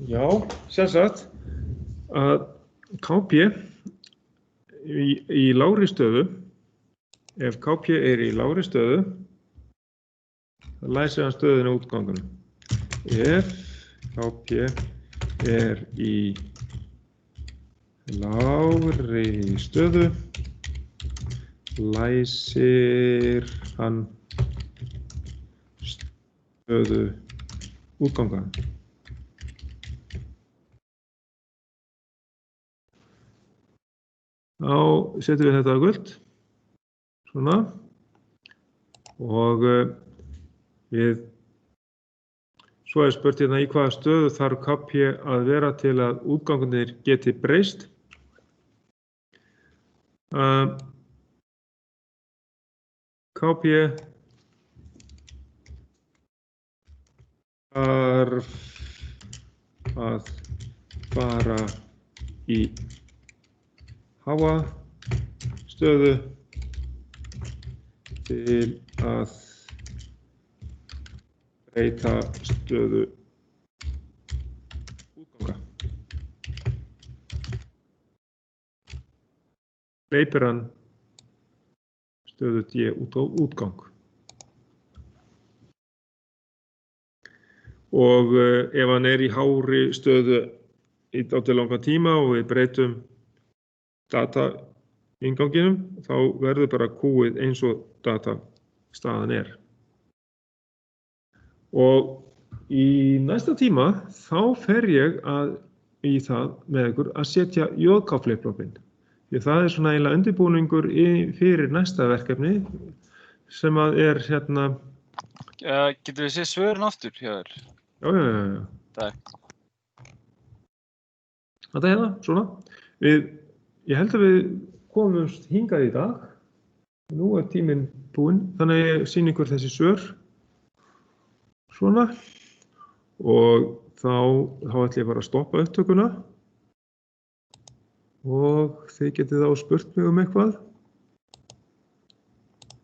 S1: Já, sem sagt að KP í lágri stöðu, ef KP í lágri stöðu, það læsir hann stöðuna útgangunum. Ef KP í lágri stöðu, læsir hann stöðu útganga. Þá setjum við þetta á gult, svona, og svo spurt hérna í hvaða stöðu þarf KP að vera til að útgangunir geti breyst. KP þarf að fara í háa stöðu til að breyta stöðu útganga. Hleypir hann stöðu D út á útgang. Og ef hann í hárri stöðu í dálítið langan tíma og við breytum data innganginum, þá verður bara kúið eins og datastaðan Og í næsta tíma þá fer ég í það með ykkur að setja JK flip-floppinn. Því það svona eiginlega undirbúningur fyrir næsta verkefni sem að hérna.
S2: Getur við séð svörin aftur hjá þér?
S1: Já.
S2: Takk.
S1: Þetta hérna, svona. Ég held að við komumst hingað í dag. Nú tíminn búinn, þannig að ég sýni ykkur þessi svör. Svona. Og þá ætla ég bara að stoppa upptökuna. Og þið getið þá spurt mig eitthvað.